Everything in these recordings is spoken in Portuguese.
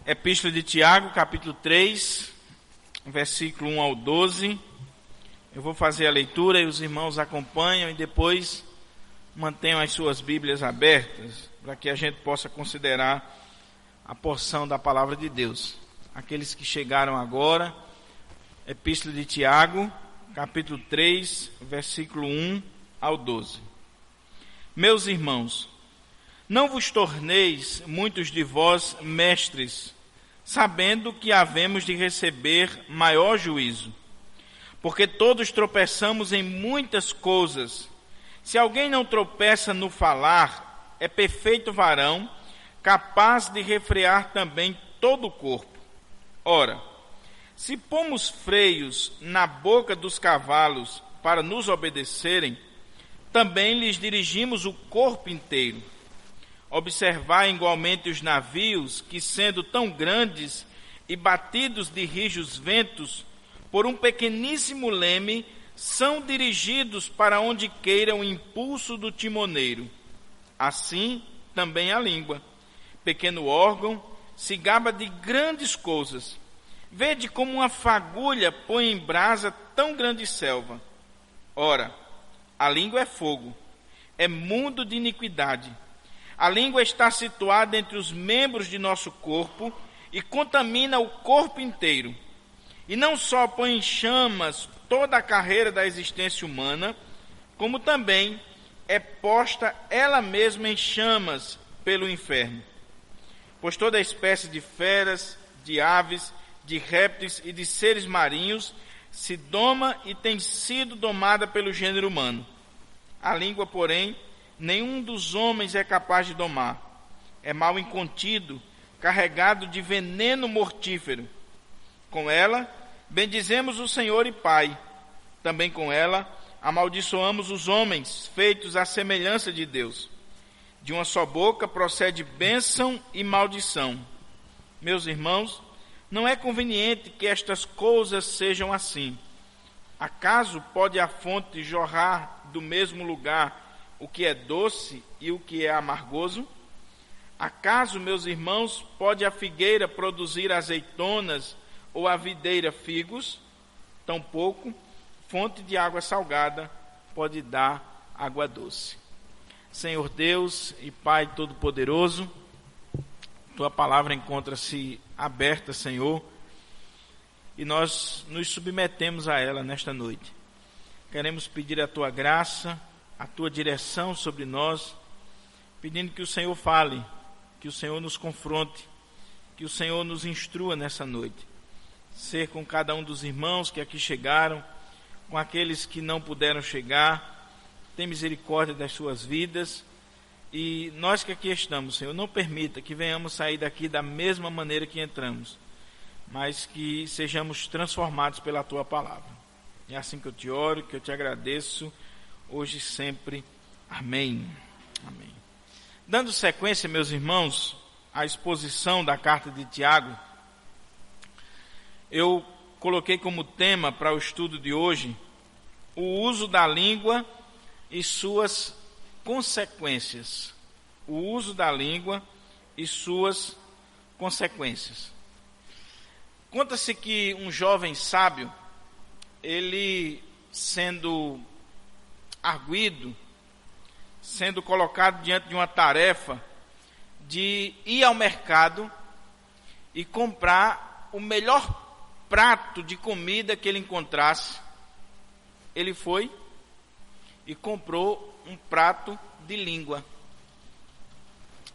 Epístola de Tiago, capítulo 3, versículo 1 ao 12. Eu vou fazer a leitura e os irmãos acompanham e depois mantenham as suas Bíblias abertas, para que a gente possa considerar a porção da palavra de Deus. Aqueles que chegaram agora, Epístola de Tiago, capítulo 3, versículo 1 ao 12. Meus irmãos, não vos torneis muitos de vós mestres, sabendo que havemos de receber maior juízo. Porque todos tropeçamos em muitas coisas. Se alguém não tropeça no falar, é perfeito varão, capaz de refrear também todo o corpo. Ora, se pomos freios na boca dos cavalos para nos obedecerem, também lhes dirigimos o corpo inteiro. Observai igualmente os navios, que sendo tão grandes e batidos de rijos ventos, por um pequeníssimo leme, são dirigidos para onde queira o impulso do timoneiro. Assim também a língua, pequeno órgão, se gaba de grandes coisas. Vede como uma fagulha põe em brasa tão grande selva. Ora, a língua é fogo, é mundo de iniquidade. A língua está situada entre os membros de nosso corpo e contamina o corpo inteiro. E não só põe em chamas toda a carreira da existência humana, como também é posta ela mesma em chamas pelo inferno. Pois toda espécie de feras, de aves, de répteis e de seres marinhos se doma e tem sido domada pelo gênero humano. A língua, porém, nenhum dos homens é capaz de domar. É mal incontido, carregado de veneno mortífero. Com ela, bendizemos o Senhor e Pai. Também com ela, amaldiçoamos os homens, feitos à semelhança de Deus. De uma só boca procede bênção e maldição. Meus irmãos, não é conveniente que estas coisas sejam assim. Acaso pode a fonte jorrar do mesmo lugar o que é doce e o que é amargoso? Acaso, meus irmãos, pode a figueira produzir azeitonas ou a videira figos? Tampouco, fonte de água salgada pode dar água doce. Senhor Deus e Pai Todo-Poderoso, Tua palavra encontra-se aberta, Senhor, e nós nos submetemos a ela nesta noite. Queremos pedir a Tua graça, a Tua direção sobre nós, pedindo que o Senhor fale, que o Senhor nos confronte, que o Senhor nos instrua nessa noite. Ser com cada um dos irmãos que aqui chegaram, com aqueles que não puderam chegar, tem misericórdia das suas vidas, e nós que aqui estamos, Senhor, não permita que venhamos sair daqui da mesma maneira que entramos, mas que sejamos transformados pela Tua palavra. É assim que eu te oro, que eu te agradeço, hoje e sempre. Amém. Amém. Dando sequência, meus irmãos, à exposição da carta de Tiago, eu coloquei como tema para o estudo de hoje o uso da língua e suas consequências. O uso da língua e suas consequências. Conta-se que um jovem sábio, ele sendo arguido, sendo colocado diante de uma tarefa de ir ao mercado e comprar o melhor prato de comida que ele encontrasse, ele foi e comprou um prato de língua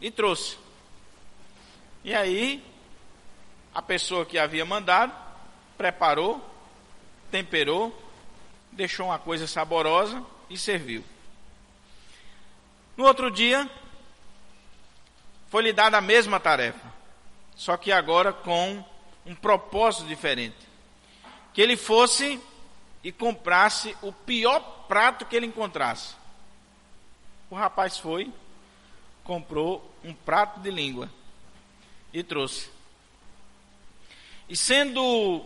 e trouxe. E aí, a pessoa que havia mandado, preparou, temperou, deixou uma coisa saborosa e serviu. No outro dia, foi-lhe dada a mesma tarefa, só que agora com um propósito diferente. Que ele fosse e comprasse o pior prato que ele encontrasse. O rapaz foi, comprou um prato de língua e trouxe. E sendo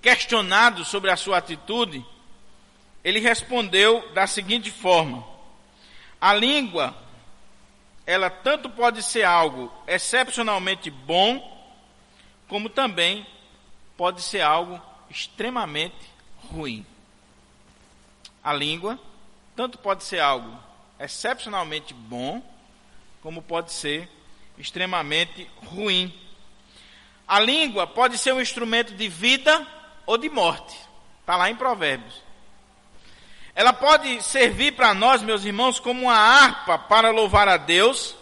questionado sobre a sua atitude, ele respondeu da seguinte forma: a língua, ela tanto pode ser algo excepcionalmente bom, como também pode ser algo extremamente ruim. A língua tanto pode ser algo excepcionalmente bom, como pode ser extremamente ruim. A língua pode ser um instrumento de vida ou de morte. Está lá em Provérbios. Ela pode servir para nós, meus irmãos, como uma harpa para louvar a Deus,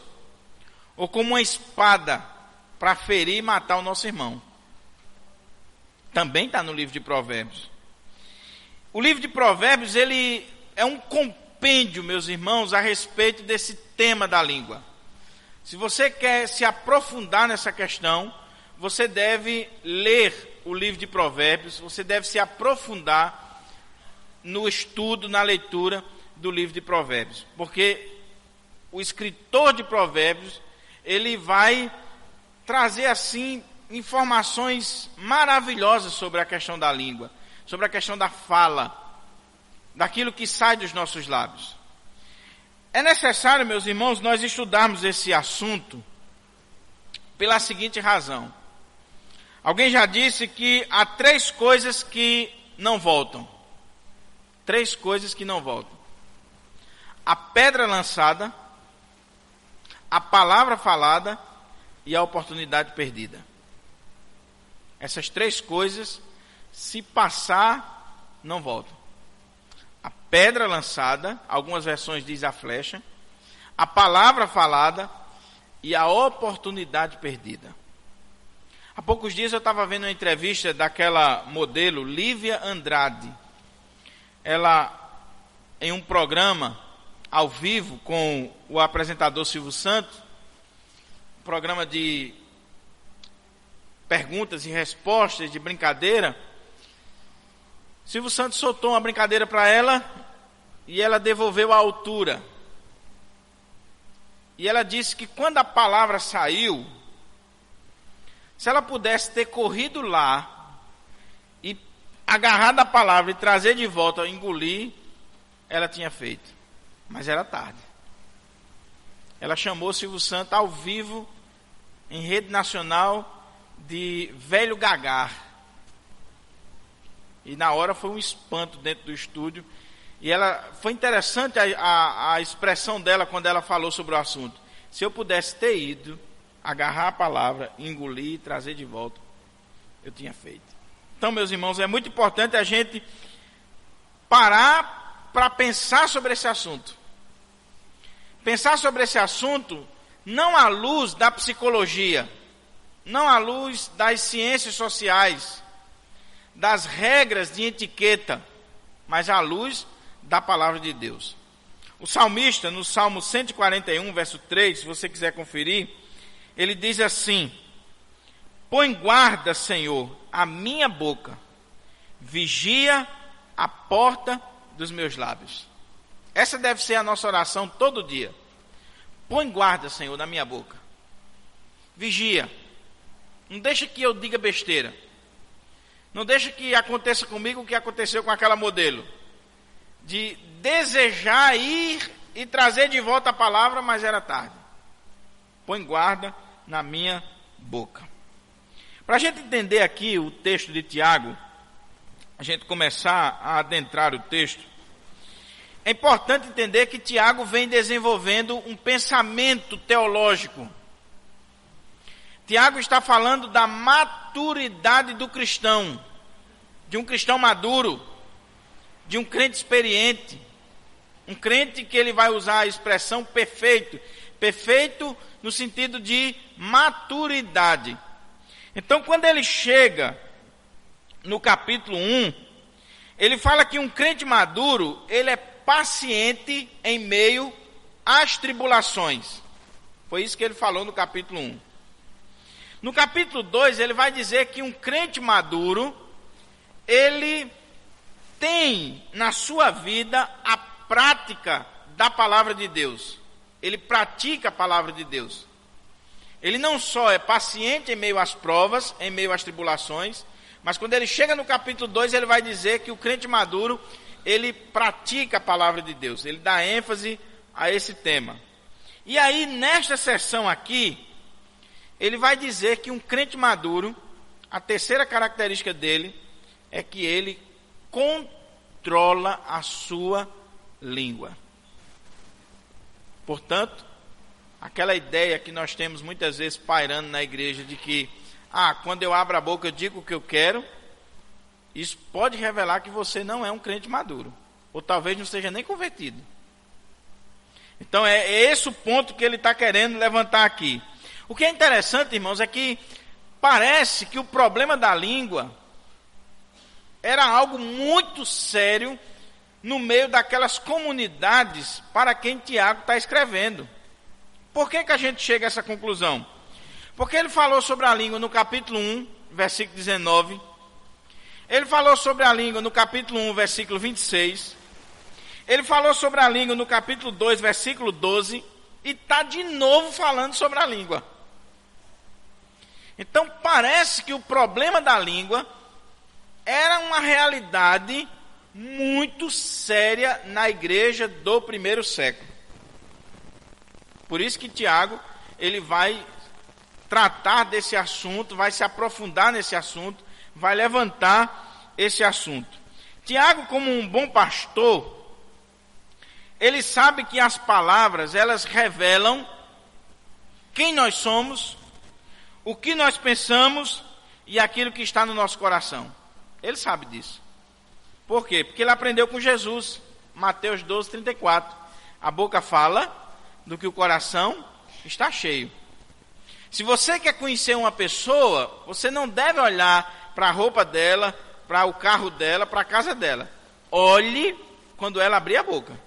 ou como uma espada para ferir e matar o nosso irmão. Também está no livro de Provérbios. O livro de Provérbios, ele é um compêndio, meus irmãos, a respeito desse tema da língua. Se você quer se aprofundar nessa questão, você deve ler o livro de Provérbios, você deve se aprofundar no estudo, na leitura do livro de Provérbios. Porque o escritor de Provérbios, ele vai trazer assim informações maravilhosas sobre a questão da língua, sobre a questão da fala, daquilo que sai dos nossos lábios. É necessário, meus irmãos, nós estudarmos esse assunto pela seguinte razão. Alguém já disse que há 3 coisas que não voltam. 3 coisas que não voltam. A pedra lançada, a palavra falada e a oportunidade perdida. Essas 3 coisas, se passar, não voltam. A pedra lançada, algumas versões diz a flecha, a palavra falada e a oportunidade perdida. Há poucos dias eu estava vendo uma entrevista daquela modelo Lívia Andrade. Ela, em um programa ao vivo com o apresentador Silvio Santos, um programa de perguntas e respostas, de brincadeira, Silvio Santos soltou uma brincadeira para ela e ela devolveu à altura. E ela disse que quando a palavra saiu, se ela pudesse ter corrido lá e agarrado a palavra e trazer de volta, engolir, ela tinha feito. Mas era tarde. Ela chamou Silvio Santos ao vivo, em rede nacional, de velho gagar. E na hora foi um espanto dentro do estúdio. E foi interessante a expressão dela quando ela falou sobre o assunto. Se eu pudesse ter ido, agarrar a palavra, engolir e trazer de volta, eu tinha feito. Então, meus irmãos, é muito importante a gente parar para pensar sobre esse assunto. Pensar sobre esse assunto não à luz da psicologia, não à luz das ciências sociais, das regras de etiqueta, mas à luz da palavra de Deus. O salmista, no Salmo 141, verso 3, se você quiser conferir, ele diz assim: põe guarda, Senhor, a minha boca, vigia a porta dos meus lábios. Essa deve ser a nossa oração todo dia. Põe guarda, Senhor, na minha boca. Vigia. Não deixa que eu diga besteira. Não deixa que aconteça comigo o que aconteceu com aquela modelo. De desejar ir e trazer de volta a palavra, mas era tarde. Põe guarda na minha boca. Para a gente entender aqui o texto de Tiago, a gente começar a adentrar o texto, é importante entender que Tiago vem desenvolvendo um pensamento teológico. Tiago está falando da maturidade do cristão, de um cristão maduro, de um crente experiente, um crente que ele vai usar a expressão perfeito, perfeito no sentido de maturidade. Então, quando ele chega no capítulo 1, ele fala que um crente maduro, ele é paciente em meio às tribulações. Foi isso que ele falou no capítulo 1. No capítulo 2, ele vai dizer que um crente maduro, ele tem na sua vida a prática da palavra de Deus. Ele pratica a palavra de Deus. Ele não só é paciente em meio às provas, em meio às tribulações, mas quando ele chega no capítulo 2, ele vai dizer que o crente maduro, ele pratica a palavra de Deus. Ele dá ênfase a esse tema. E aí, nesta sessão aqui, ele vai dizer que um crente maduro, a terceira característica dele é que ele controla a sua língua. Portanto, aquela ideia que nós temos muitas vezes pairando na igreja de que, quando eu abro a boca eu digo o que eu quero, isso pode revelar que você não é um crente maduro, ou talvez não seja nem convertido. Então é esse o ponto que ele está querendo levantar aqui. O que é interessante, irmãos, é que parece que o problema da língua era algo muito sério no meio daquelas comunidades para quem Tiago está escrevendo. Por que a gente chega a essa conclusão? Porque ele falou sobre a língua no capítulo 1, versículo 19. Ele falou sobre a língua no capítulo 1, versículo 26. Ele falou sobre a língua no capítulo 2, versículo 12. E está de novo falando sobre a língua. Então parece que o problema da língua era uma realidade muito séria na igreja do primeiro século. Por isso que Tiago, ele vai tratar desse assunto, vai se aprofundar nesse assunto, vai levantar esse assunto. Tiago, como um bom pastor, ele sabe que as palavras, elas revelam quem nós somos, o que nós pensamos e aquilo que está no nosso coração. Ele sabe disso. Por quê? Porque ele aprendeu com Jesus. Mateus 12, 34. A boca fala do que o coração está cheio. Se você quer conhecer uma pessoa, você não deve olhar para a roupa dela, para o carro dela, para a casa dela. Olhe quando ela abrir a boca.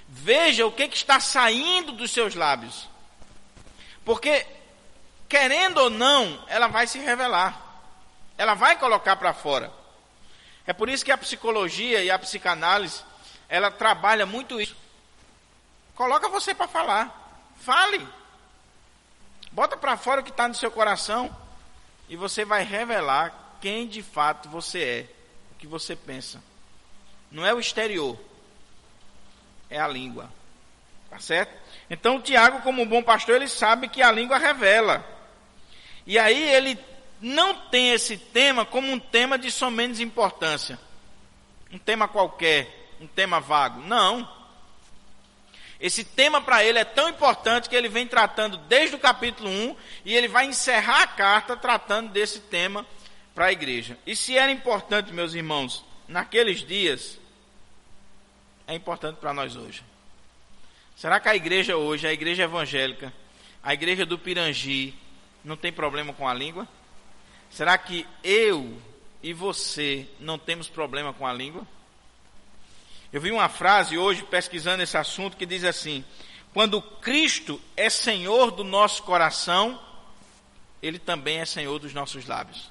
Veja o que está saindo dos seus lábios. Porque, querendo ou não, ela vai se revelar. Ela vai colocar para fora. É por isso que a psicologia e a psicanálise, ela trabalha muito isso. Coloca você para falar. Fale. Bota para fora o que está no seu coração. E você vai revelar quem de fato você é. O que você pensa. Não é o exterior. É a língua. Tá certo? Então, Tiago, como um bom pastor, ele sabe que a língua revela. E aí ele não tem esse tema como um tema de somente importância. Um tema qualquer, um tema vago. Não. Esse tema para ele é tão importante que ele vem tratando desde o capítulo 1 e ele vai encerrar a carta tratando desse tema para a igreja. E se era importante, meus irmãos, naqueles dias, é importante para nós hoje. Será que a igreja hoje, a igreja evangélica, a igreja do Pirangi, não tem problema com a língua? Será que eu e você não temos problema com a língua? Eu vi uma frase hoje, pesquisando esse assunto, que diz assim: quando Cristo é Senhor do nosso coração, Ele também é Senhor dos nossos lábios.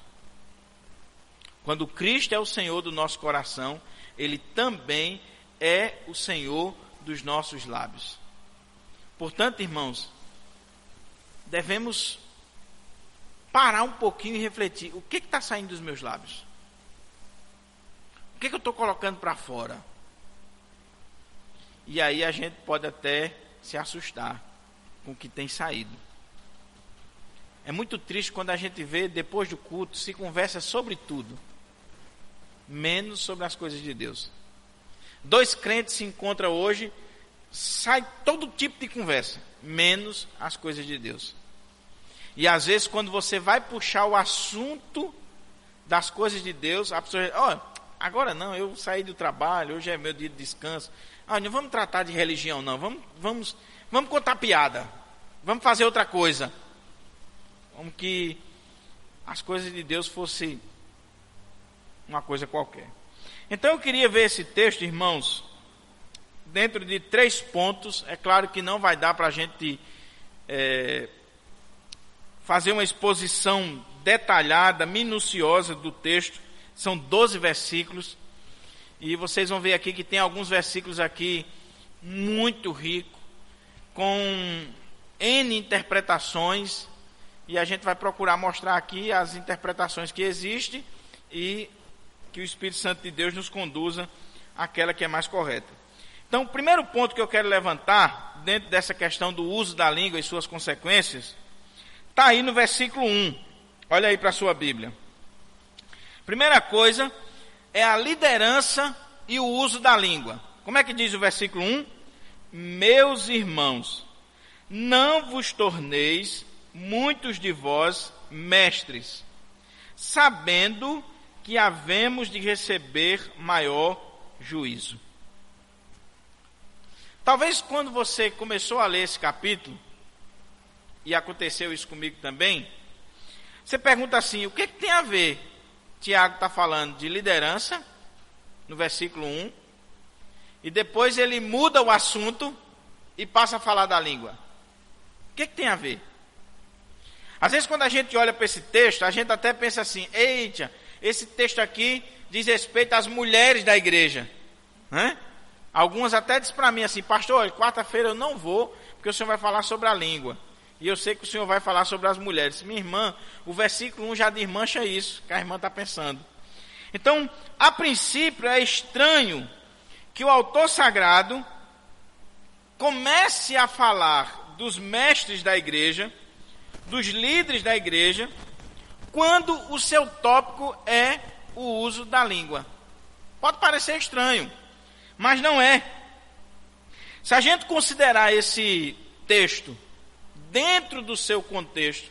Quando Cristo é o Senhor do nosso coração, Ele também é o Senhor dos nossos lábios. Portanto, irmãos, devemos parar um pouquinho e refletir. O que está saindo dos meus lábios? O que eu estou colocando para fora? E aí a gente pode até se assustar com o que tem saído. É muito triste quando a gente vê, depois do culto, se conversa sobre tudo, menos sobre as coisas de Deus. Dois crentes se encontram hoje, sai todo tipo de conversa, menos as coisas de Deus. E às vezes quando você vai puxar o assunto das coisas de Deus, a pessoa diz: agora não, eu saí do trabalho, hoje é meu dia de descanso. Não vamos tratar de religião não, vamos contar piada, vamos fazer outra coisa. Como que as coisas de Deus fossem uma coisa qualquer. Então eu queria ver esse texto, irmãos, dentro de 3 pontos. É claro que não vai dar para a gente fazer uma exposição detalhada, minuciosa do texto. São 12 versículos. E vocês vão ver aqui que tem alguns versículos aqui muito ricos, com N interpretações. E a gente vai procurar mostrar aqui as interpretações que existem e que o Espírito Santo de Deus nos conduza àquela que é mais correta. Então, o primeiro ponto que eu quero levantar, dentro dessa questão do uso da língua e suas consequências, está aí no versículo 1. Olha aí para a sua Bíblia. Primeira coisa é a liderança e o uso da língua. Como é que diz o versículo 1? Meus irmãos, não vos torneis muitos de vós mestres, sabendo que havemos de receber maior juízo. Talvez quando você começou a ler esse capítulo, e aconteceu isso comigo também, você pergunta assim, o que tem a ver? Tiago está falando de liderança, no versículo 1, e depois ele muda o assunto e passa a falar da língua. O que tem a ver? Às vezes quando a gente olha para esse texto, a gente até pensa assim, eita, esse texto aqui diz respeito às mulheres da igreja. Algumas até dizem para mim assim, pastor, quarta-feira eu não vou, porque o senhor vai falar sobre a língua. E eu sei que o senhor vai falar sobre as mulheres. Minha irmã, o versículo 1 já desmancha isso, que a irmã está pensando. Então, a princípio é estranho que o autor sagrado comece a falar dos mestres da igreja, dos líderes da igreja, quando o seu tópico é o uso da língua. Pode parecer estranho, mas não é. Se a gente considerar esse texto dentro do seu contexto,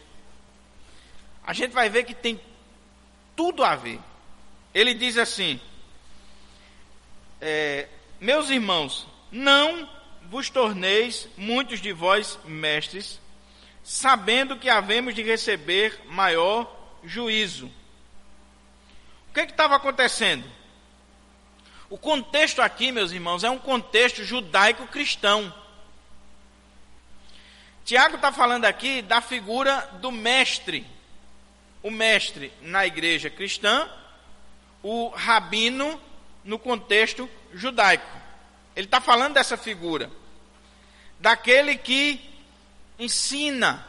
a gente vai ver que tem tudo a ver. Ele diz assim, meus irmãos, não vos torneis muitos de vós mestres, sabendo que havemos de receber maior juízo. O que estava acontecendo? O contexto aqui, meus irmãos, é um contexto judaico-cristão. Tiago está falando aqui da figura do mestre. O mestre na igreja cristã, o rabino no contexto judaico. Ele está falando dessa figura, daquele que ensina,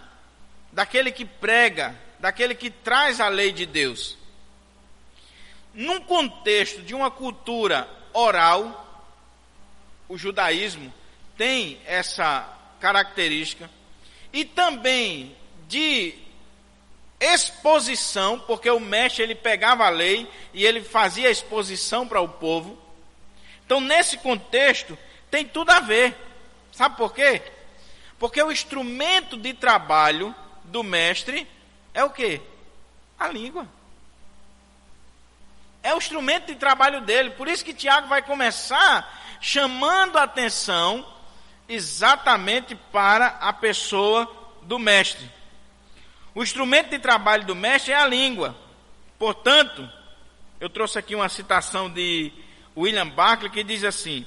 daquele que prega, daquele que traz a lei de Deus. Num contexto de uma cultura oral, o judaísmo tem essa característica, e também de exposição, porque o mestre ele pegava a lei e ele fazia exposição para o povo. Então, nesse contexto, tem tudo a ver. Sabe por quê? Porque o instrumento de trabalho do mestre é o quê? A língua. É o instrumento de trabalho dele. Por isso que Tiago vai começar chamando a atenção exatamente para a pessoa do mestre. O instrumento de trabalho do mestre é a língua. Portanto, eu trouxe aqui uma citação de William Barclay que diz assim: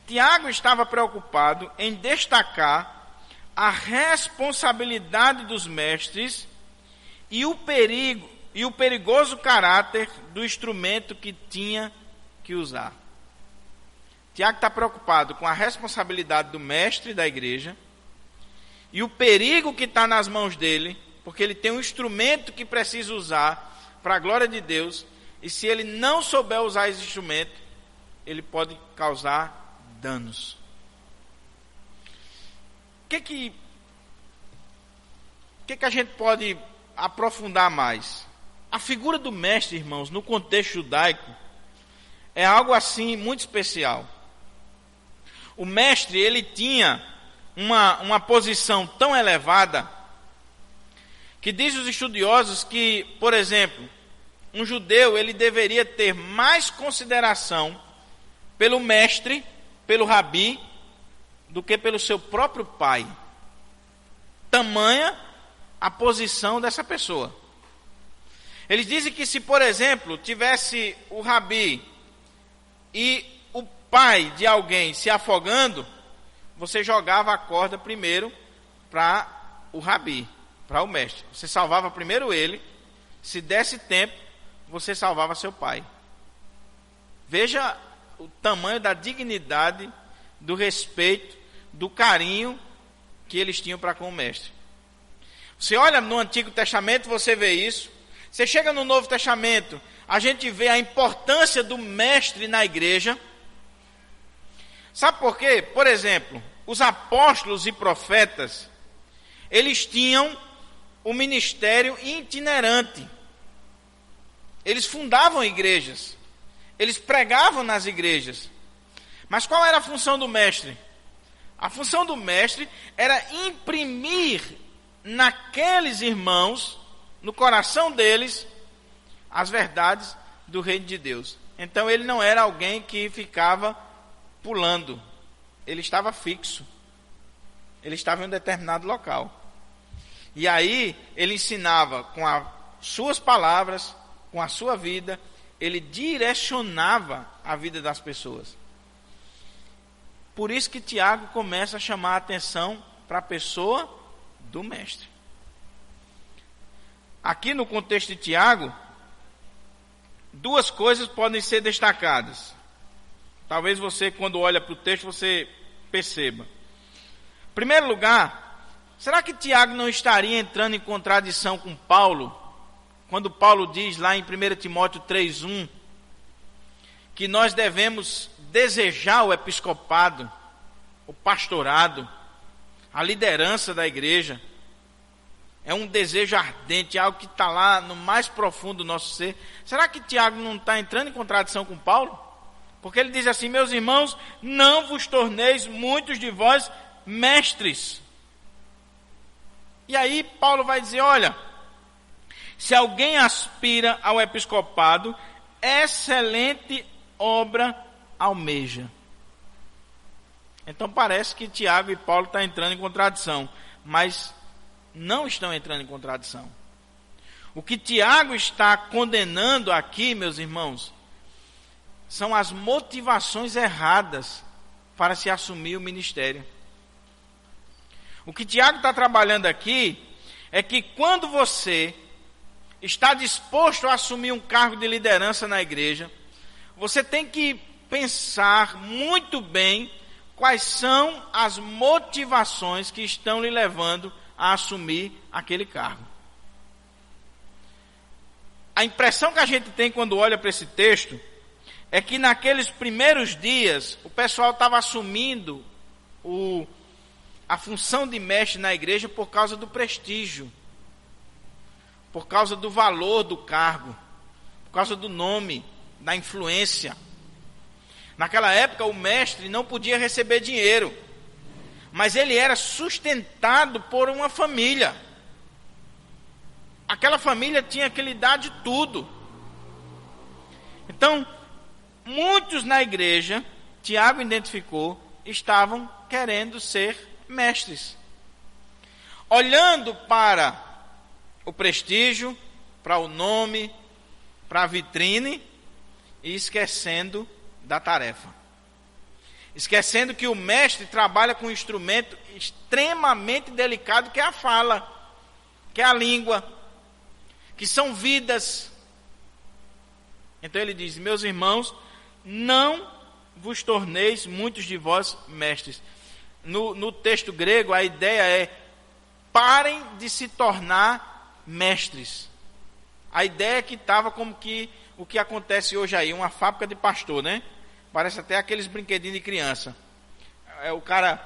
Tiago estava preocupado em destacar a responsabilidade dos mestres e o perigoso caráter do instrumento que tinha que usar. Tiago está preocupado com a responsabilidade do mestre da igreja e o perigo que está nas mãos dele, porque ele tem um instrumento que precisa usar para a glória de Deus, e se ele não souber usar esse instrumento, ele pode causar danos. O que a gente pode aprofundar mais? A figura do mestre, irmãos, no contexto judaico, é algo assim muito especial. O mestre, ele tinha uma posição tão elevada, que diz os estudiosos que, por exemplo, um judeu, ele deveria ter mais consideração pelo mestre, pelo rabi, do que pelo seu próprio pai. Tamanha a posição dessa pessoa. Eles dizem que se, por exemplo, tivesse o rabi e o pai de alguém se afogando, você jogava a corda primeiro para o rabi, para o mestre. Você salvava primeiro ele, se desse tempo, você salvava seu pai. Veja o tamanho da dignidade, do respeito, do carinho que eles tinham para com o mestre. Você olha no Antigo Testamento, você vê isso. Você chega no Novo Testamento, a gente vê a importância do mestre na igreja. Sabe por quê? Por exemplo, os apóstolos e profetas, eles tinham o ministério itinerante. Eles fundavam igrejas, eles pregavam nas igrejas. Mas qual era a função do mestre? A função do mestre era imprimir naqueles irmãos, no coração deles, as verdades do reino de Deus. Então ele não era alguém que ficava pulando, ele estava fixo, ele estava em um determinado local. E aí ele ensinava com as suas palavras, com a sua vida, ele direcionava a vida das pessoas. Por isso que Tiago começa a chamar a atenção para a pessoa do mestre. Aqui no contexto de Tiago, duas coisas podem ser destacadas. Talvez você, quando olha para o texto, você perceba. Em primeiro lugar, será que Tiago não estaria entrando em contradição com Paulo, quando Paulo diz lá em 1 Timóteo 3:1, que nós devemos desejar o episcopado, o pastorado, a liderança da igreja? É um desejo ardente, algo que está lá no mais profundo do nosso ser. Será que Tiago não está entrando em contradição com Paulo? Porque ele diz assim: meus irmãos, não vos torneis muitos de vós mestres. E aí Paulo vai dizer: olha, se alguém aspira ao episcopado, excelente obra almeja. Então parece que Tiago e Paulo estão entrando em contradição, mas não estão entrando em contradição. O que Tiago está condenando aqui, meus irmãos, são as motivações erradas para se assumir o ministério. O que Tiago está trabalhando aqui é que quando você está disposto a assumir um cargo de liderança na igreja, você tem que pensar muito bem quais são as motivações que estão lhe levando a assumir aquele cargo. A impressão que a gente tem quando olha para esse texto é que naqueles primeiros dias o pessoal estava assumindo a função de mestre na igreja por causa do prestígio, por causa do valor do cargo, por causa do nome, da influência. Naquela época o mestre não podia receber dinheiro, mas ele era sustentado por uma família. Aquela família tinha que lhe dar de tudo. Então, muitos na igreja, Tiago identificou, estavam querendo ser mestres, olhando para o prestígio, para o nome, para a vitrine, e esquecendo da tarefa. Esquecendo que o mestre trabalha com um instrumento extremamente delicado, que é a fala, que é a língua, que são vidas. Então ele diz: meus irmãos, não vos torneis muitos de vós mestres. No texto grego, a ideia é: parem de se tornar mestres. A ideia é que estava como que o que acontece hoje aí, uma fábrica de pastor, né? Parece até aqueles brinquedinhos de criança. O cara,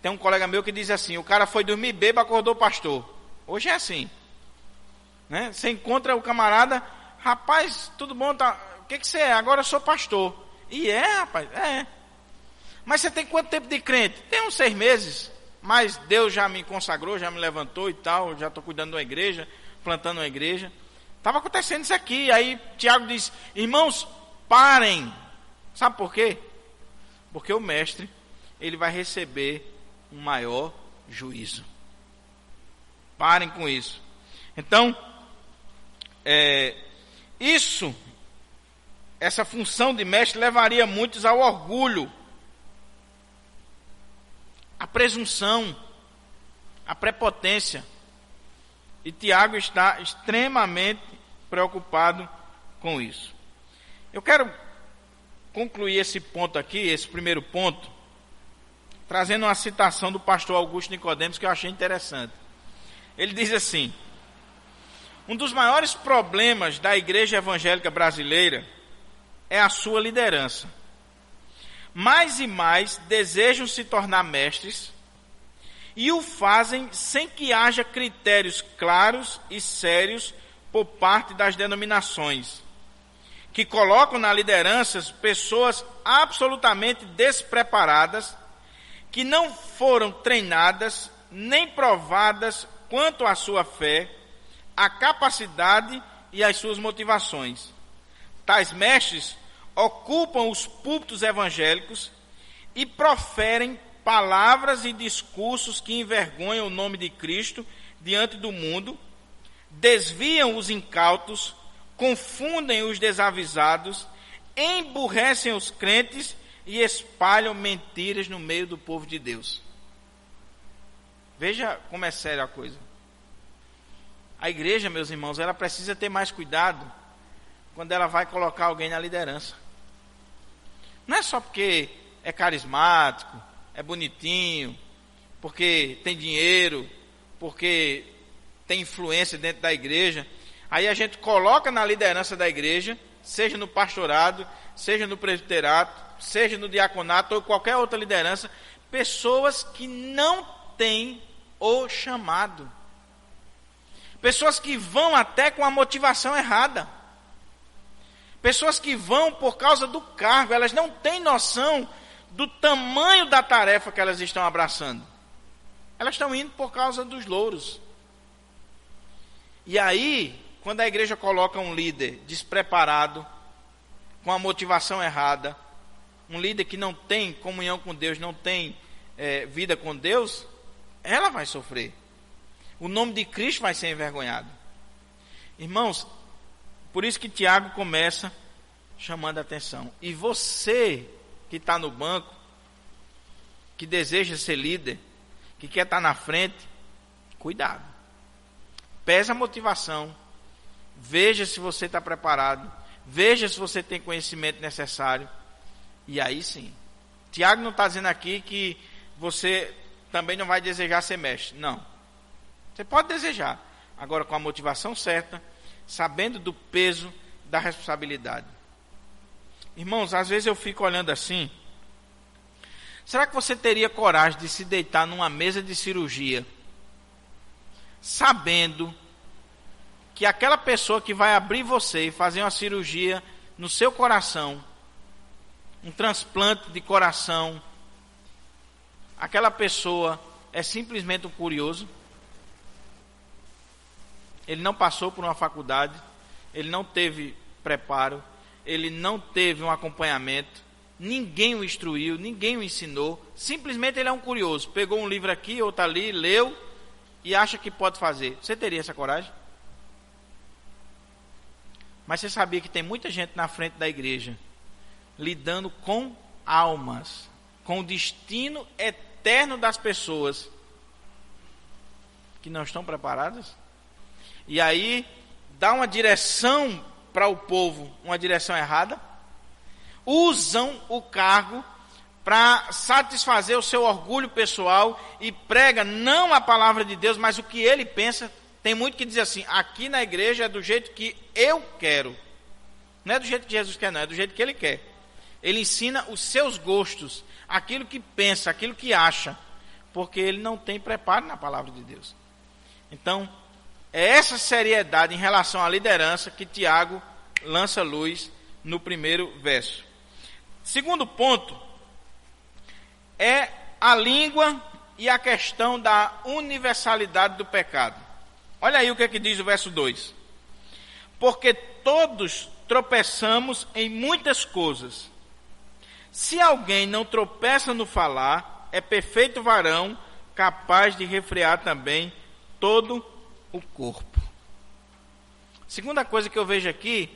tem um colega meu que diz assim: o cara foi dormir bêbado, acordou pastor. Hoje é assim, né? Você encontra o camarada: rapaz, tudo bom? Tá? O que você é? Agora eu sou pastor. E rapaz, é. Mas você tem quanto tempo de crente? Tem uns 6 meses. Mas Deus já me consagrou, já me levantou e tal. Já estou cuidando de uma igreja, plantando uma igreja. Estava acontecendo isso aqui. Aí Tiago diz: irmãos, parem. Sabe por quê? Porque o mestre, ele vai receber um maior juízo. Parem com isso. Então, essa função de mestre levaria muitos ao orgulho, à presunção, à prepotência. E Tiago está extremamente preocupado com isso. Eu quero concluir esse ponto aqui, esse primeiro ponto, trazendo uma citação do pastor Augusto Nicodemos que eu achei interessante. Ele diz assim: um dos maiores problemas da igreja evangélica brasileira é a sua liderança. Mais e mais desejam se tornar mestres e o fazem sem que haja critérios claros e sérios por parte das denominações, que colocam na liderança pessoas absolutamente despreparadas, que não foram treinadas nem provadas quanto à sua fé, a capacidade e as suas motivações. Tais mestres ocupam os púlpitos evangélicos e proferem palavras e discursos que envergonham o nome de Cristo diante do mundo, desviam os incautos, confundem os desavisados, emburrecem os crentes e espalham mentiras no meio do povo de Deus. Veja como é séria a coisa. A igreja, meus irmãos, ela precisa ter mais cuidado quando ela vai colocar alguém na liderança. Não é só porque é carismático, é bonitinho, porque tem dinheiro, porque tem influência dentro da igreja. Aí a gente coloca na liderança da igreja, seja no pastorado, seja no presbiterato, seja no diaconato ou qualquer outra liderança, pessoas que não têm o chamado. Pessoas que vão até com a motivação errada. Pessoas que vão por causa do cargo, elas não têm noção do tamanho da tarefa que elas estão abraçando. Elas estão indo por causa dos louros. E aí, quando a igreja coloca um líder despreparado, com a motivação errada, um líder que não tem comunhão com Deus, não tem vida com Deus, ela vai sofrer. O nome de Cristo vai ser envergonhado. Irmãos, por isso que Tiago começa chamando a atenção. E você que está no banco, que deseja ser líder, que quer estar na frente, cuidado. Pesa a motivação. Veja se você está preparado. Veja se você tem conhecimento necessário. E aí sim. Tiago não está dizendo aqui que você também não vai desejar ser mestre. Não. Você pode desejar. Agora com a motivação certa, sabendo do peso da responsabilidade. Irmãos, às vezes eu fico olhando assim. Será que você teria coragem de se deitar numa mesa de cirurgia, sabendo que aquela pessoa que vai abrir você e fazer uma cirurgia no seu coração, um transplante de coração, aquela pessoa é simplesmente um curioso? Ele não passou por uma faculdade, ele não teve preparo, ele não teve um acompanhamento, ninguém o instruiu, ninguém o ensinou, simplesmente ele é um curioso, pegou um livro aqui, outro ali, leu e acha que pode fazer. Você teria essa coragem? Mas você sabia que tem muita gente na frente da igreja lidando com almas, com o destino eterno das pessoas que não estão preparadas? E aí dá uma direção para o povo, uma direção errada, usam o cargo para satisfazer o seu orgulho pessoal e prega não a palavra de Deus, mas o que ele pensa. Tem muito que diz assim, aqui na igreja é do jeito que eu quero. Não é do jeito que Jesus quer, não, é do jeito que ele quer. Ele ensina os seus gostos, aquilo que pensa, aquilo que acha, porque ele não tem preparo na palavra de Deus. Então, é essa seriedade em relação à liderança que Tiago lança luz no primeiro verso. Segundo ponto é a língua e a questão da universalidade do pecado. Olha aí o que é que diz o verso 2. Porque todos tropeçamos em muitas coisas. Se alguém não tropeça no falar, é perfeito varão, capaz de refrear também todo o corpo. Segunda coisa que eu vejo aqui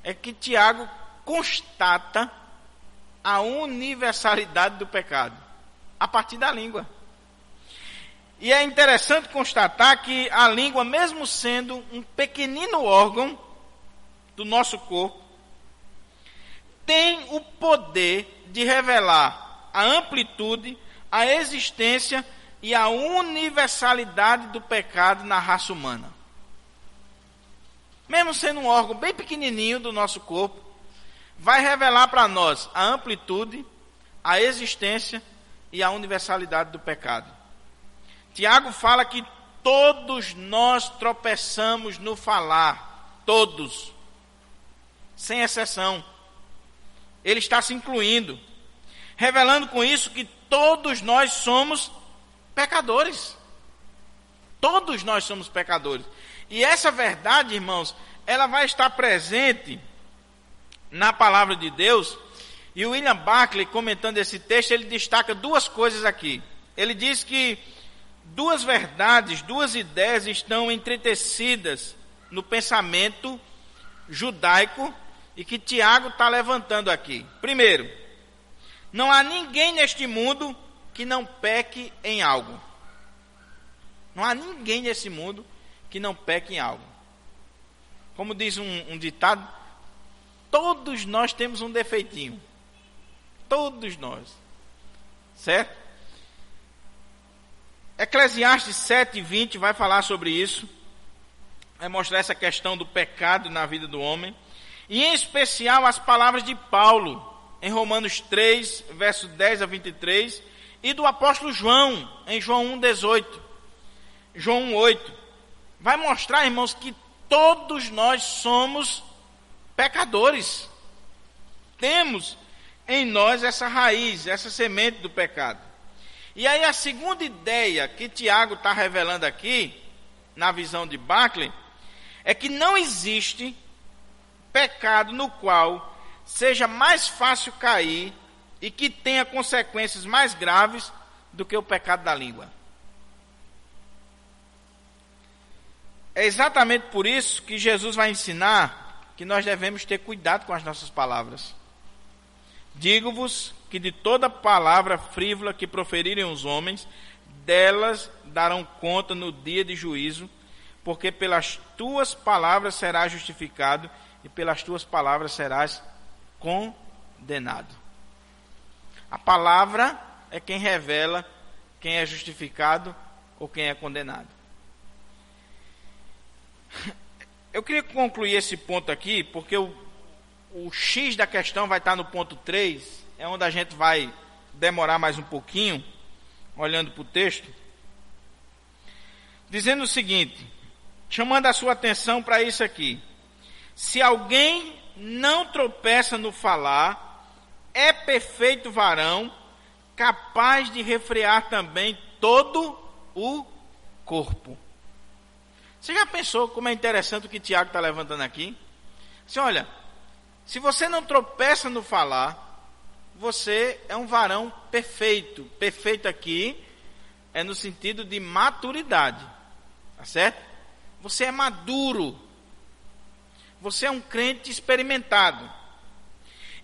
é que Tiago constata a universalidade do pecado a partir da língua. E é interessante constatar que a língua, mesmo sendo um pequenino órgão do nosso corpo, tem o poder de revelar a amplitude, a existência e a universalidade do pecado na raça humana. Mesmo sendo um órgão bem pequenininho do nosso corpo, vai revelar para nós a amplitude, a existência e a universalidade do pecado. Tiago fala que todos nós tropeçamos no falar, todos, sem exceção. Ele está se incluindo, revelando com isso que todos nós somos pecadores. Todos nós somos pecadores. E essa verdade, irmãos, ela vai estar presente na palavra de Deus. E o William Barclay, comentando esse texto, ele destaca duas coisas aqui. Ele diz que duas verdades, duas ideias estão entretecidas no pensamento judaico e que Tiago está levantando aqui. Primeiro, não há ninguém neste mundo que não peque em algo. Não há ninguém nesse mundo que não peque em algo. Como diz um ditado, todos nós temos um defeitinho. Todos nós. Certo? Eclesiastes 7:20 vai falar sobre isso. Vai mostrar essa questão do pecado na vida do homem. E em especial as palavras de Paulo, em Romanos 3, versos 10 a 23. E do apóstolo João, em João 1:18. João 1:8. Vai mostrar, irmãos, que todos nós somos pecadores. Temos em nós essa raiz, essa semente do pecado. E aí a segunda ideia que Tiago está revelando aqui, na visão de Barclay, é que não existe pecado no qual seja mais fácil cair e que tenha consequências mais graves do que o pecado da língua. É exatamente por isso que Jesus vai ensinar que nós devemos ter cuidado com as nossas palavras. Digo-vos que de toda palavra frívola que proferirem os homens, delas darão conta no dia de juízo, porque pelas tuas palavras serás justificado e pelas tuas palavras serás condenado. A palavra é quem revela quem é justificado ou quem é condenado. Eu queria concluir esse ponto aqui, porque o X da questão vai estar no ponto 3, é onde a gente vai demorar mais um pouquinho, olhando para o texto, dizendo o seguinte, chamando a sua atenção para isso aqui. Se alguém não tropeça no falar, é perfeito varão, capaz de refrear também todo o corpo. Você já pensou como é interessante o que Tiago está levantando aqui? Assim, olha, se você não tropeça no falar, você é um varão perfeito. Perfeito aqui é no sentido de maturidade. Tá certo? Você é maduro. Você é um crente experimentado.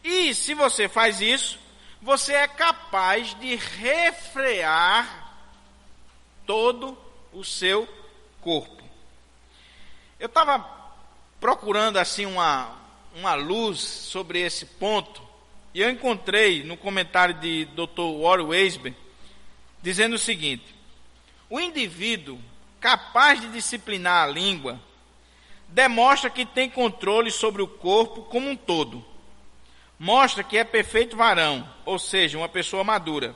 E se você faz isso, você é capaz de refrear todo o seu corpo. Eu estava procurando assim uma luz sobre esse ponto, e eu encontrei no comentário de Dr. Warren Weisberg, dizendo o seguinte: o indivíduo capaz de disciplinar a língua demonstra que tem controle sobre o corpo como um todo. Mostra que é perfeito varão, ou seja, uma pessoa madura.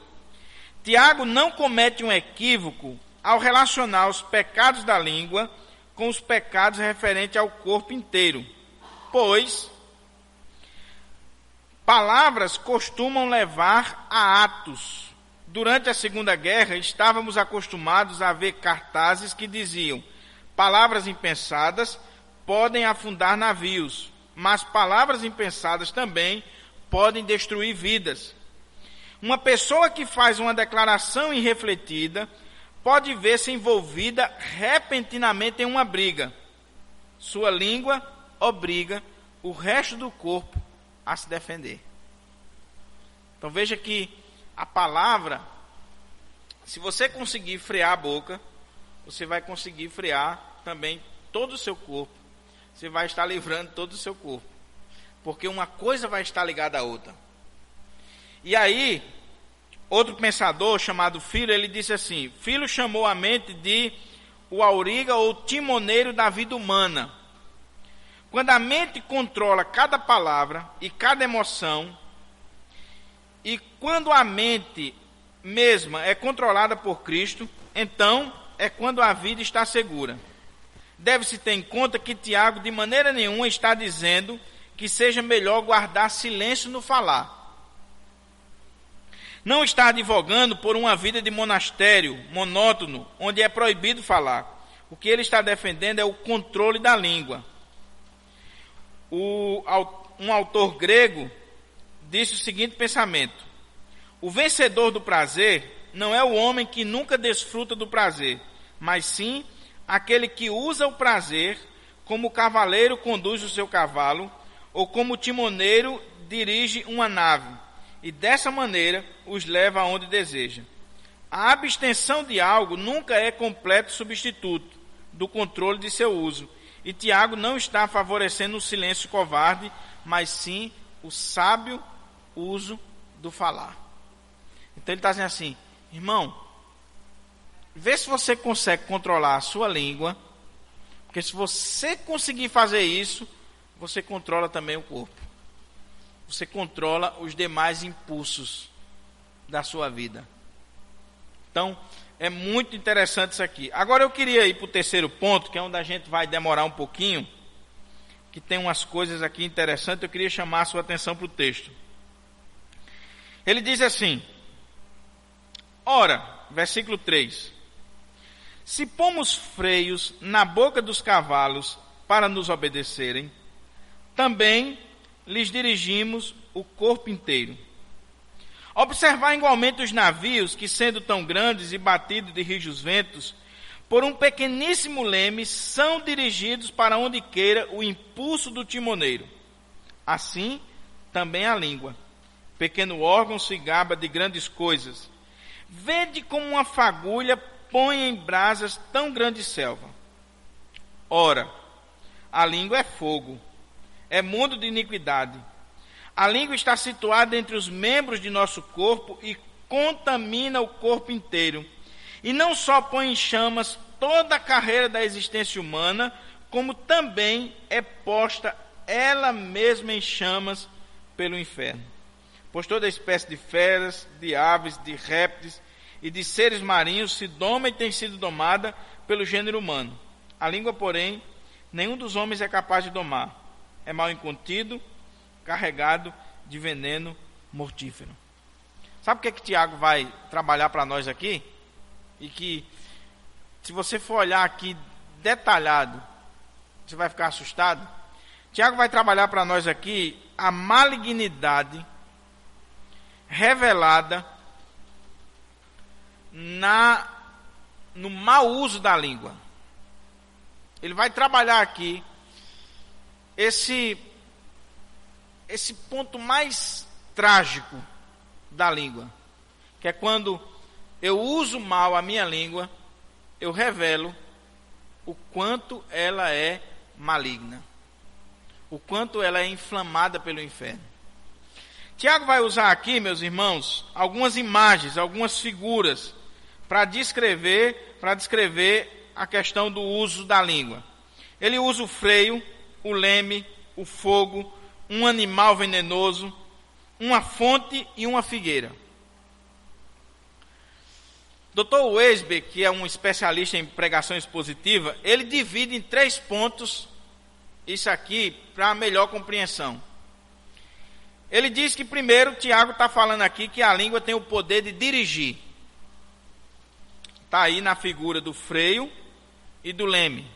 Tiago não comete um equívoco ao relacionar os pecados da língua com os pecados referentes ao corpo inteiro, pois palavras costumam levar a atos. Durante a Segunda Guerra, estávamos acostumados a ver cartazes que diziam: palavras impensadas podem afundar navios, mas palavras impensadas também podem destruir vidas. Uma pessoa que faz uma declaração irrefletida pode ver-se envolvida repentinamente em uma briga. Sua língua obriga o resto do corpo a se defender. Então veja que a palavra, se você conseguir frear a boca, você vai conseguir frear também todo o seu corpo. Você vai estar livrando todo o seu corpo. Porque uma coisa vai estar ligada à outra. E aí, outro pensador chamado Philo, ele disse assim: Philo chamou a mente de o auriga ou timoneiro da vida humana. Quando a mente controla cada palavra e cada emoção, e quando a mente mesma é controlada por Cristo, então é quando a vida está segura. Deve-se ter em conta que Tiago de maneira nenhuma está dizendo que seja melhor guardar silêncio no falar. Não está advogando por uma vida de monastério, monótono, onde é proibido falar. O que ele está defendendo é o controle da língua. Um autor grego disse o seguinte pensamento: o vencedor do prazer não é o homem que nunca desfruta do prazer, mas sim aquele que usa o prazer como o cavaleiro conduz o seu cavalo, ou como o timoneiro dirige uma nave, e dessa maneira os leva aonde deseja. A abstenção de algo nunca é completo substituto do controle de seu uso, e Tiago não está favorecendo o silêncio covarde, mas sim o sábio uso do falar. Então ele está dizendo assim: irmão, vê se você consegue controlar a sua língua, porque se você conseguir fazer isso, você controla também o corpo. Você controla os demais impulsos da sua vida. Então, é muito interessante isso aqui. Agora eu queria ir para o terceiro ponto, que é onde a gente vai demorar um pouquinho, que tem umas coisas aqui interessantes. Eu queria chamar a sua atenção para o texto. Ele diz assim: ora, versículo 3, se pomos freios na boca dos cavalos para nos obedecerem, também lhes dirigimos o corpo inteiro. Observar igualmente os navios, que sendo tão grandes e batidos de rijos ventos, por um pequeníssimo leme, são dirigidos para onde queira o impulso do timoneiro. Assim, também a língua. Pequeno órgão se gaba de grandes coisas. Vede como uma fagulha põe em brasas tão grande selva. Ora, a língua é fogo, é mundo de iniquidade. A língua está situada entre os membros de nosso corpo e contamina o corpo inteiro. E não só põe em chamas toda a carreira da existência humana, como também é posta ela mesma em chamas pelo inferno. Pois toda espécie de feras, de aves, de répteis e de seres marinhos se doma e tem sido domada pelo gênero humano. A língua, porém, nenhum dos homens é capaz de domar. É mal incontido, carregado de veneno mortífero. Sabe o que é que Tiago vai trabalhar para nós aqui? E que, se você for olhar aqui detalhado, você vai ficar assustado. Tiago vai trabalhar para nós aqui a malignidade revelada no mau uso da língua. Ele vai trabalhar aqui esse ponto mais trágico da língua, que é quando eu uso mal a minha língua, eu revelo o quanto ela é maligna, o quanto ela é inflamada pelo inferno. Tiago vai usar aqui, meus irmãos, algumas imagens, algumas figuras para descrever a questão do uso da língua. Ele usa o freio, o leme, o fogo, um animal venenoso, uma fonte e uma figueira. Dr. Weisberg, que é um especialista em pregação expositiva, ele divide em 3 pontos isso aqui para melhor compreensão. Ele diz que primeiro, Tiago está falando aqui que a língua tem o poder de dirigir. Está aí na figura do freio e do leme.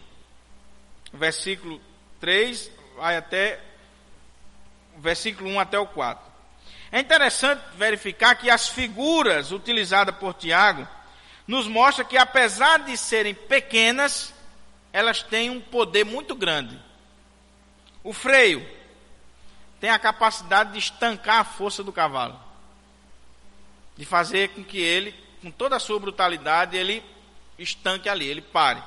Versículo 3 vai até o versículo 1 até o 4. É interessante verificar que as figuras utilizadas por Tiago nos mostram que, apesar de serem pequenas, elas têm um poder muito grande. O freio tem a capacidade de estancar a força do cavalo, de fazer com que ele, com toda a sua brutalidade, ele estanque ali, ele pare.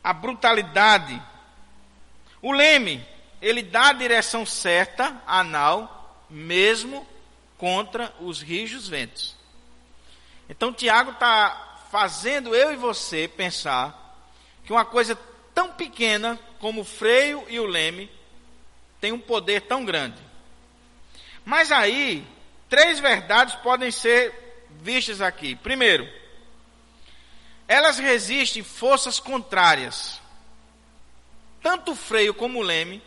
A brutalidade. O leme, ele dá a direção certa, anal, mesmo contra os rijos ventos. Então Tiago está fazendo eu e você pensar que uma coisa tão pequena como o freio e o leme tem um poder tão grande. Mas aí, 3 verdades podem ser vistas aqui. Primeiro, elas resistem forças contrárias. Tanto o freio como o leme,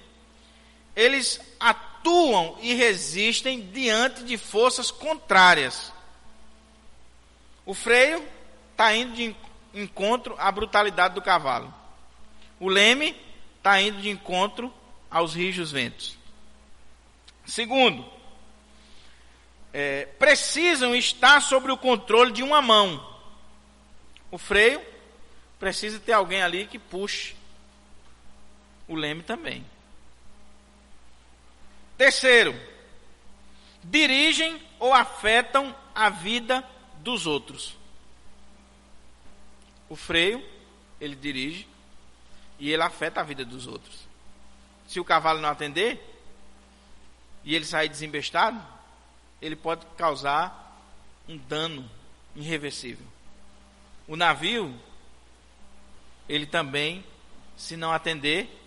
eles atuam e resistem diante de forças contrárias. O freio está indo de encontro à brutalidade do cavalo. O leme está indo de encontro aos rijos ventos. Segundo, precisam estar sob o controle de uma mão. O freio precisa ter alguém ali que puxe. O leme também. Terceiro, dirigem ou afetam a vida dos outros. O freio, ele dirige e ele afeta a vida dos outros. Se o cavalo não atender e ele sair desembestado, ele pode causar um dano irreversível. O navio, ele também, se não atender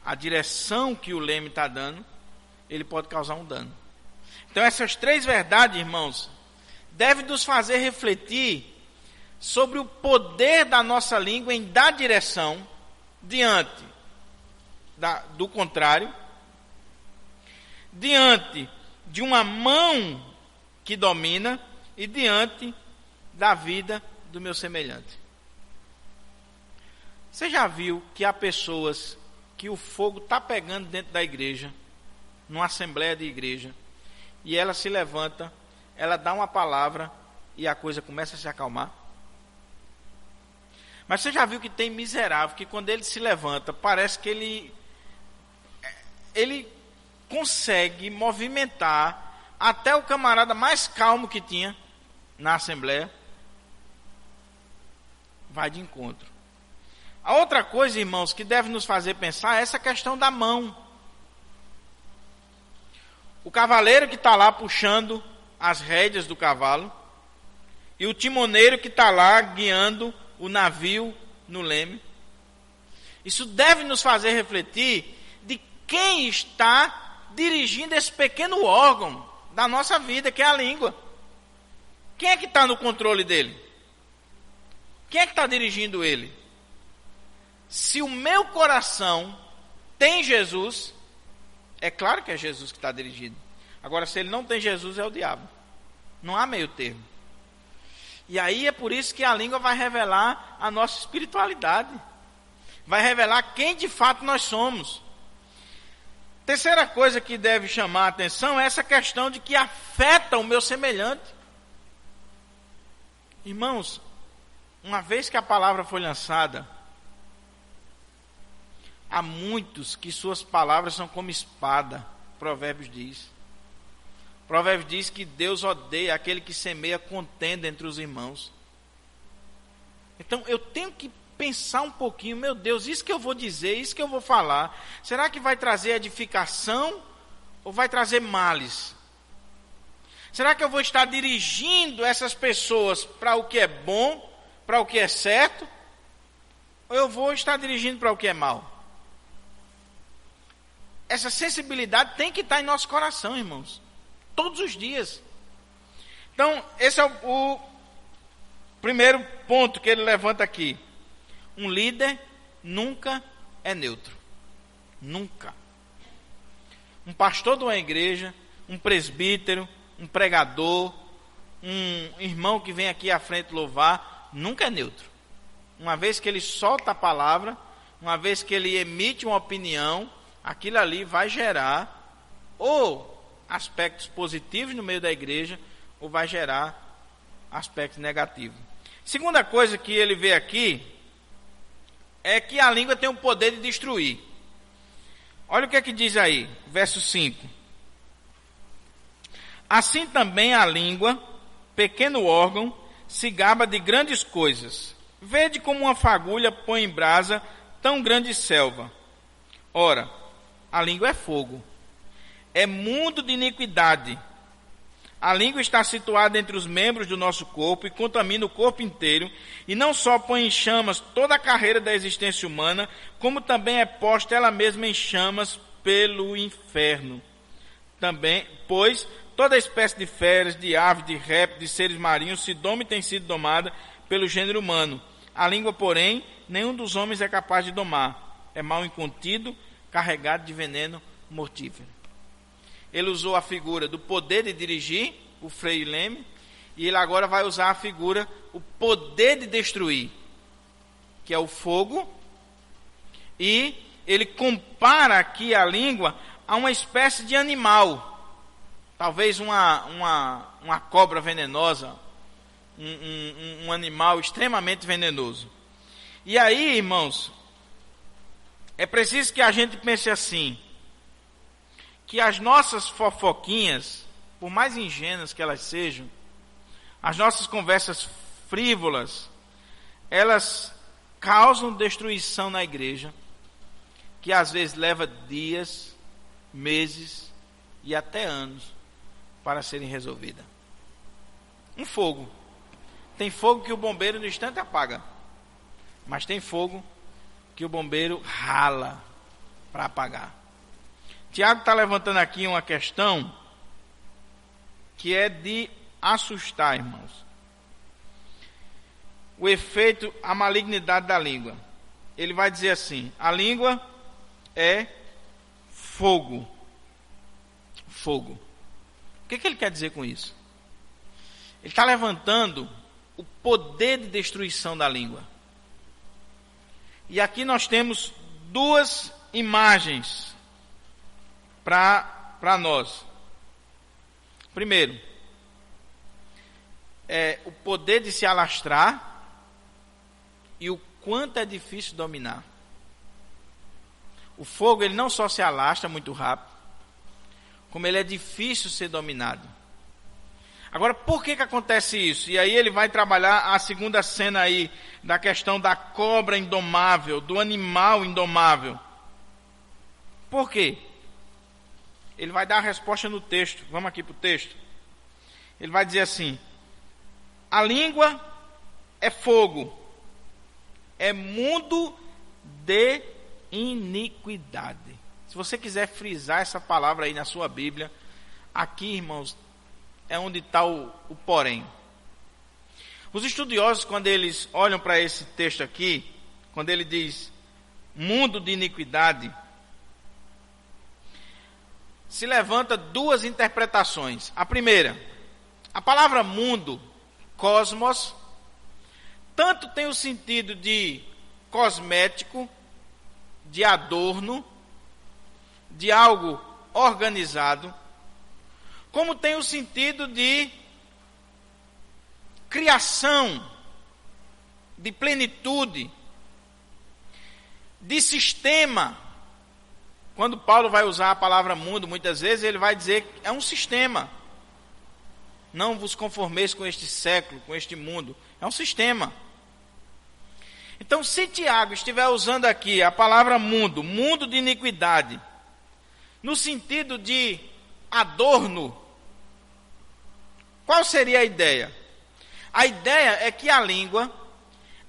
a direção que o leme está dando, ele pode causar um dano. Então essas três verdades, irmãos, devem nos fazer refletir sobre o poder da nossa língua em dar direção diante do contrário, diante de uma mão que domina e diante da vida do meu semelhante. Você já viu que há pessoas que o fogo está pegando dentro da igreja, numa assembleia de igreja, e ela se levanta, ela dá uma palavra e a coisa começa a se acalmar? Mas você já viu que tem miserável que quando ele se levanta, parece que ele consegue movimentar até o camarada mais calmo que tinha na assembleia, vai de encontro. A outra coisa, irmãos, que deve nos fazer pensar é essa questão da mão. O cavaleiro que está lá puxando as rédeas do cavalo e o timoneiro que está lá guiando o navio no leme. Isso deve nos fazer refletir de quem está dirigindo esse pequeno órgão da nossa vida, que é a língua. Quem é que está no controle dele? Quem é que está dirigindo ele? Se o meu coração tem Jesus, é claro que é Jesus que está dirigindo. Agora, se ele não tem Jesus, é o diabo. Não há meio termo. E aí é por isso que a língua vai revelar a nossa espiritualidade. Vai revelar quem de fato nós somos. Terceira coisa que deve chamar a atenção é essa questão de que afeta o meu semelhante. Irmãos, uma vez que a palavra foi lançada, há muitos que suas palavras são como espada. Provérbios diz. Provérbios diz que Deus odeia aquele que semeia contenda entre os irmãos. Então eu tenho que pensar um pouquinho, meu Deus, isso que eu vou dizer, isso que eu vou falar, será que vai trazer edificação ou vai trazer males? Será que eu vou estar dirigindo essas pessoas para o que é bom, para o que é certo, ou eu vou estar dirigindo para o que é mal? Essa sensibilidade tem que estar em nosso coração, irmãos, todos os dias. Então, esse é o primeiro ponto que ele levanta aqui. Um líder nunca é neutro. Nunca. Um pastor de uma igreja, um presbítero, um pregador, um irmão que vem aqui à frente louvar, nunca é neutro. Uma vez que ele solta a palavra, uma vez que ele emite uma opinião, aquilo ali vai gerar ou aspectos positivos no meio da igreja, ou vai gerar aspectos negativos. Segunda coisa que ele vê aqui é que a língua tem o poder de destruir. Olha o que é que diz aí, verso 5. Assim também a língua, pequeno órgão, se gaba de grandes coisas. Vede como uma fagulha põe em brasa tão grande selva. Ora, a língua é fogo, é mundo de iniquidade. A língua está situada entre os membros do nosso corpo e contamina o corpo inteiro, e não só põe em chamas toda a carreira da existência humana, como também é posta ela mesma em chamas pelo inferno. Também, pois, toda espécie de feras, de aves, de répteis, de seres marinhos se doma e tem sido domada pelo gênero humano. A língua, porém, nenhum dos homens é capaz de domar. É mal incontido, carregado de veneno mortífero. Ele usou a figura do poder de dirigir, o freio e leme, e ele agora vai usar a figura, o poder de destruir, que é o fogo, e ele compara aqui a língua a uma espécie de animal, talvez uma cobra venenosa, um animal extremamente venenoso. E aí, irmãos, é preciso que a gente pense assim, que as nossas fofoquinhas, por mais ingênuas que elas sejam, as nossas conversas frívolas, elas causam destruição na igreja, que às vezes leva dias, meses e até anos para serem resolvidas. Um fogo. Tem fogo que o bombeiro no instante apaga, mas tem fogo que o bombeiro rala para apagar. Tiago está levantando aqui uma questão que é de assustar, irmãos. O efeito, a malignidade da língua. Ele vai dizer assim: a língua é fogo. Fogo. O que ele quer dizer com isso? Ele está levantando o poder de destruição da língua. E aqui nós temos duas imagens para nós. Primeiro, é o poder de se alastrar e o quanto é difícil dominar. O fogo, ele não só se alastra muito rápido, como ele é difícil ser dominado. Agora, por que acontece isso? E aí ele vai trabalhar a segunda cena aí, da questão da cobra indomável, do animal indomável. Por quê? Ele vai dar a resposta no texto. Vamos aqui para o texto. Ele vai dizer assim: a língua é fogo, é mundo de iniquidade. Se você quiser frisar essa palavra aí na sua Bíblia, aqui, irmãos, é onde está o porém. Os estudiosos, quando eles olham para esse texto aqui, quando ele diz mundo de iniquidade, se levanta duas interpretações. A primeira, a palavra mundo, cosmos, tanto tem o sentido de cosmético, de adorno, de algo organizado, como tem o sentido de criação, de plenitude, de sistema. Quando Paulo vai usar a palavra mundo, muitas vezes ele vai dizer que é um sistema. Não vos conformeis com este século, com este mundo. É um sistema. Então, se Tiago estiver usando aqui a palavra mundo, mundo de iniquidade, no sentido de adorno, qual seria a ideia? A ideia é que a língua,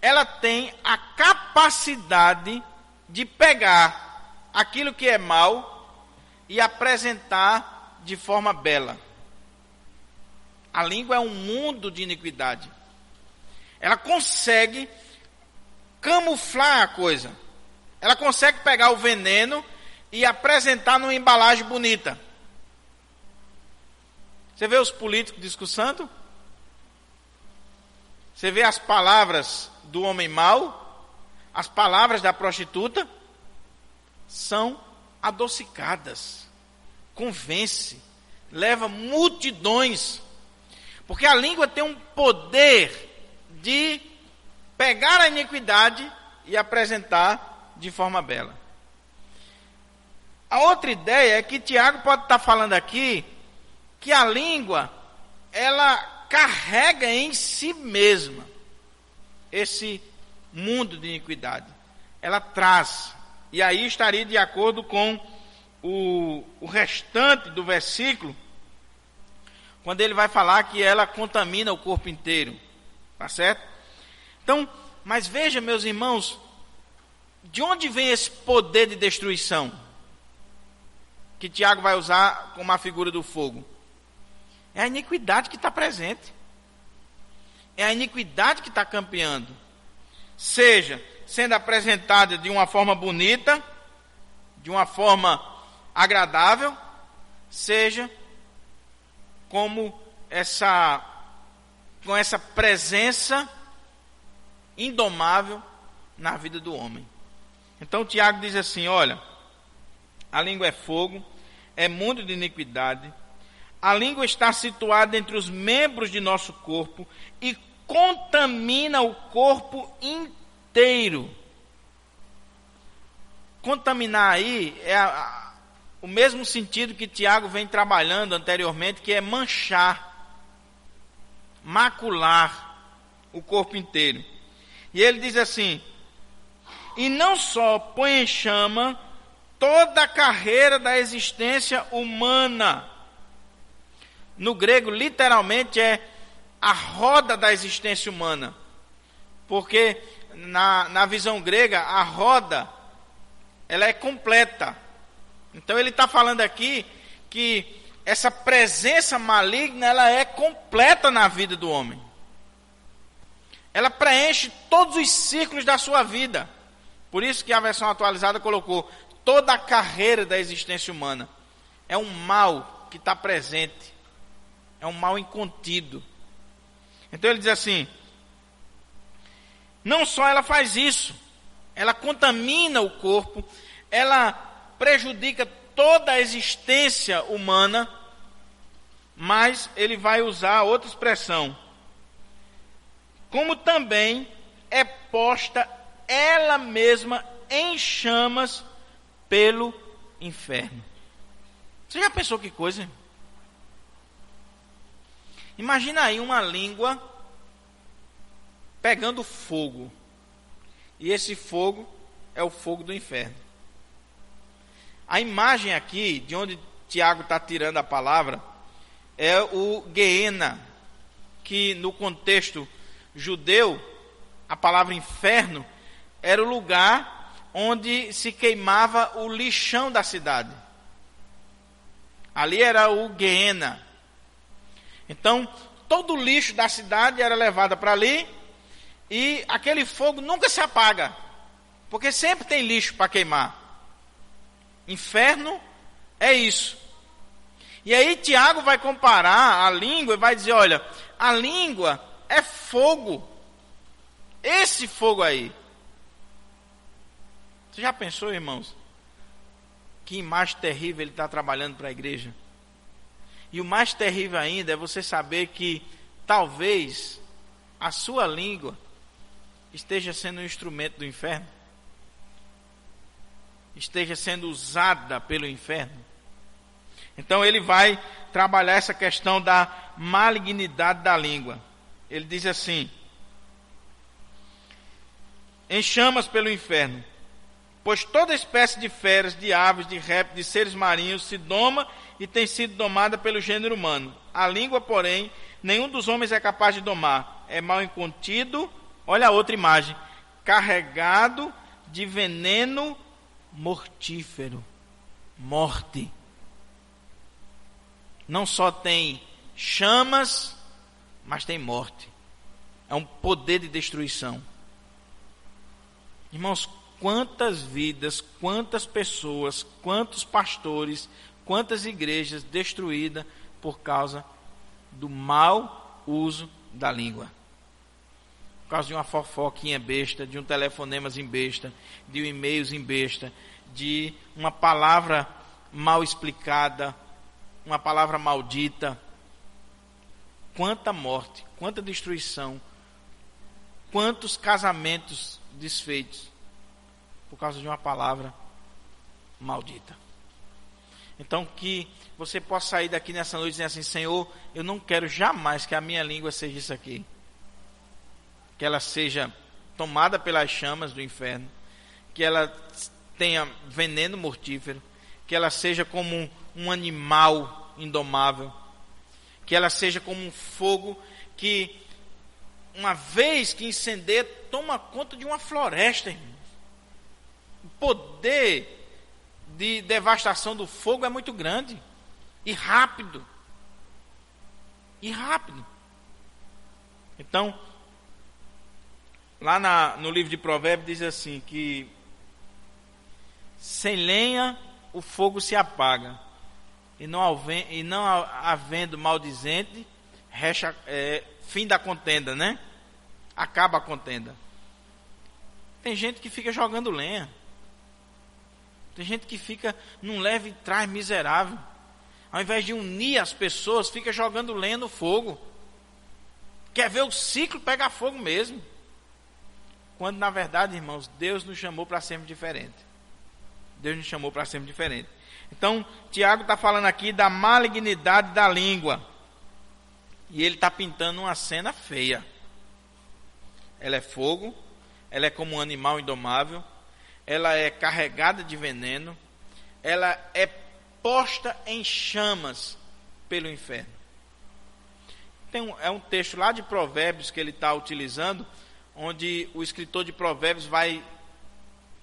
ela tem a capacidade de pegar aquilo que é mal e apresentar de forma bela. A língua é um mundo de iniquidade. Ela consegue camuflar a coisa. Ela consegue pegar o veneno e apresentar numa embalagem bonita. Você vê os políticos discursando? Você vê as palavras do homem mau, as palavras da prostituta, são adocicadas, convence, leva multidões, porque a língua tem um poder de pegar a iniquidade e apresentar de forma bela. A outra ideia é que Tiago pode estar falando aqui que a língua, ela carrega em si mesma esse mundo de iniquidade. Ela traz, e aí estaria de acordo com o restante do versículo, quando ele vai falar que ela contamina o corpo inteiro. Tá certo? Então, mas veja, meus irmãos, de onde vem esse poder de destruição que Tiago vai usar como a figura do fogo? É a iniquidade que está presente. É a iniquidade que está campeando. seja sendo apresentada de uma forma bonita, de uma forma agradável, seja com essa presença indomável na vida do homem. Então Tiago diz assim: olha, a língua é fogo, é mundo de iniquidade, a língua está situada entre os membros de nosso corpo e contamina o corpo inteiro. Contaminar aí é o mesmo sentido que Tiago vem trabalhando anteriormente, que é manchar, macular o corpo inteiro. E ele diz assim: e não só põe em chama toda a carreira da existência humana. No grego, literalmente, é a roda da existência humana. Porque na visão grega, a roda, ela é completa. Então ele está falando aqui que essa presença maligna, ela é completa na vida do homem. Ela preenche todos os ciclos da sua vida. Por isso que a versão atualizada colocou toda a carreira da existência humana. É um mal que está presente. É um mal incontido. Então ele diz assim: não só ela faz isso, ela contamina o corpo, ela prejudica toda a existência humana, mas ele vai usar outra expressão. Como também é posta ela mesma em chamas pelo inferno. Você já pensou que coisa? Imagina aí uma língua pegando fogo. E esse fogo é o fogo do inferno. A imagem aqui, de onde Tiago está tirando a palavra, é o Guiena, que no contexto judeu, a palavra inferno era o lugar onde se queimava o lixão da cidade. Ali era o Guiena. Então, todo o lixo da cidade era levado para ali, e aquele fogo nunca se apaga, porque sempre tem lixo para queimar. Inferno é isso. E aí Tiago vai comparar a língua e vai dizer: olha, a língua é fogo. Esse fogo aí. Você já pensou, irmãos, que imagem terrível ele está trabalhando para a igreja? E o mais terrível ainda é você saber que talvez a sua língua esteja sendo um instrumento do inferno, esteja sendo usada pelo inferno. Então ele vai trabalhar essa questão da malignidade da língua. Ele diz assim: em chamas pelo inferno, pois toda espécie de feras, de aves, de répteis, de seres marinhos se doma e tem sido domada pelo gênero humano. A língua, porém, nenhum dos homens é capaz de domar. É mal incontido, olha a outra imagem, carregado de veneno mortífero, morte. Não só tem chamas, mas tem morte. É um poder de destruição. Irmãos, quantas vidas, quantas pessoas, quantos pastores, quantas igrejas destruídas por causa do mau uso da língua. Por causa de uma fofoquinha besta, de um telefonemas em besta, de um e-mails em besta, de uma palavra mal explicada, uma palavra maldita. Quanta morte, quanta destruição, quantos casamentos desfeitos por causa de uma palavra maldita. Então que você possa sair daqui nessa noite dizendo assim: Senhor, eu não quero jamais que a minha língua seja isso aqui, que ela seja tomada pelas chamas do inferno, que ela tenha veneno mortífero, que ela seja como um animal indomável, que ela seja como um fogo que, uma vez que incendeia, toma conta de uma floresta, irmão. O poder de devastação do fogo é muito grande e rápido. Então, Lá no livro de Provérbios diz assim, que sem lenha o fogo se apaga, e não havendo maldizente, fim da contenda, né? Acaba a contenda. Tem gente que fica jogando lenha. Tem gente que fica num leve e trás miserável. Ao invés de unir as pessoas, fica jogando lenha no fogo. Quer ver o ciclo pegar fogo mesmo. Quando na verdade, irmãos, Deus nos chamou para sermos diferentes. Deus nos chamou para sermos diferentes. Então, Tiago está falando aqui da malignidade da língua. E ele está pintando uma cena feia. Ela é fogo, ela é como um animal indomável, ela é carregada de veneno, ela é posta em chamas pelo inferno. É um texto lá de Provérbios que ele está utilizando, onde o escritor de Provérbios vai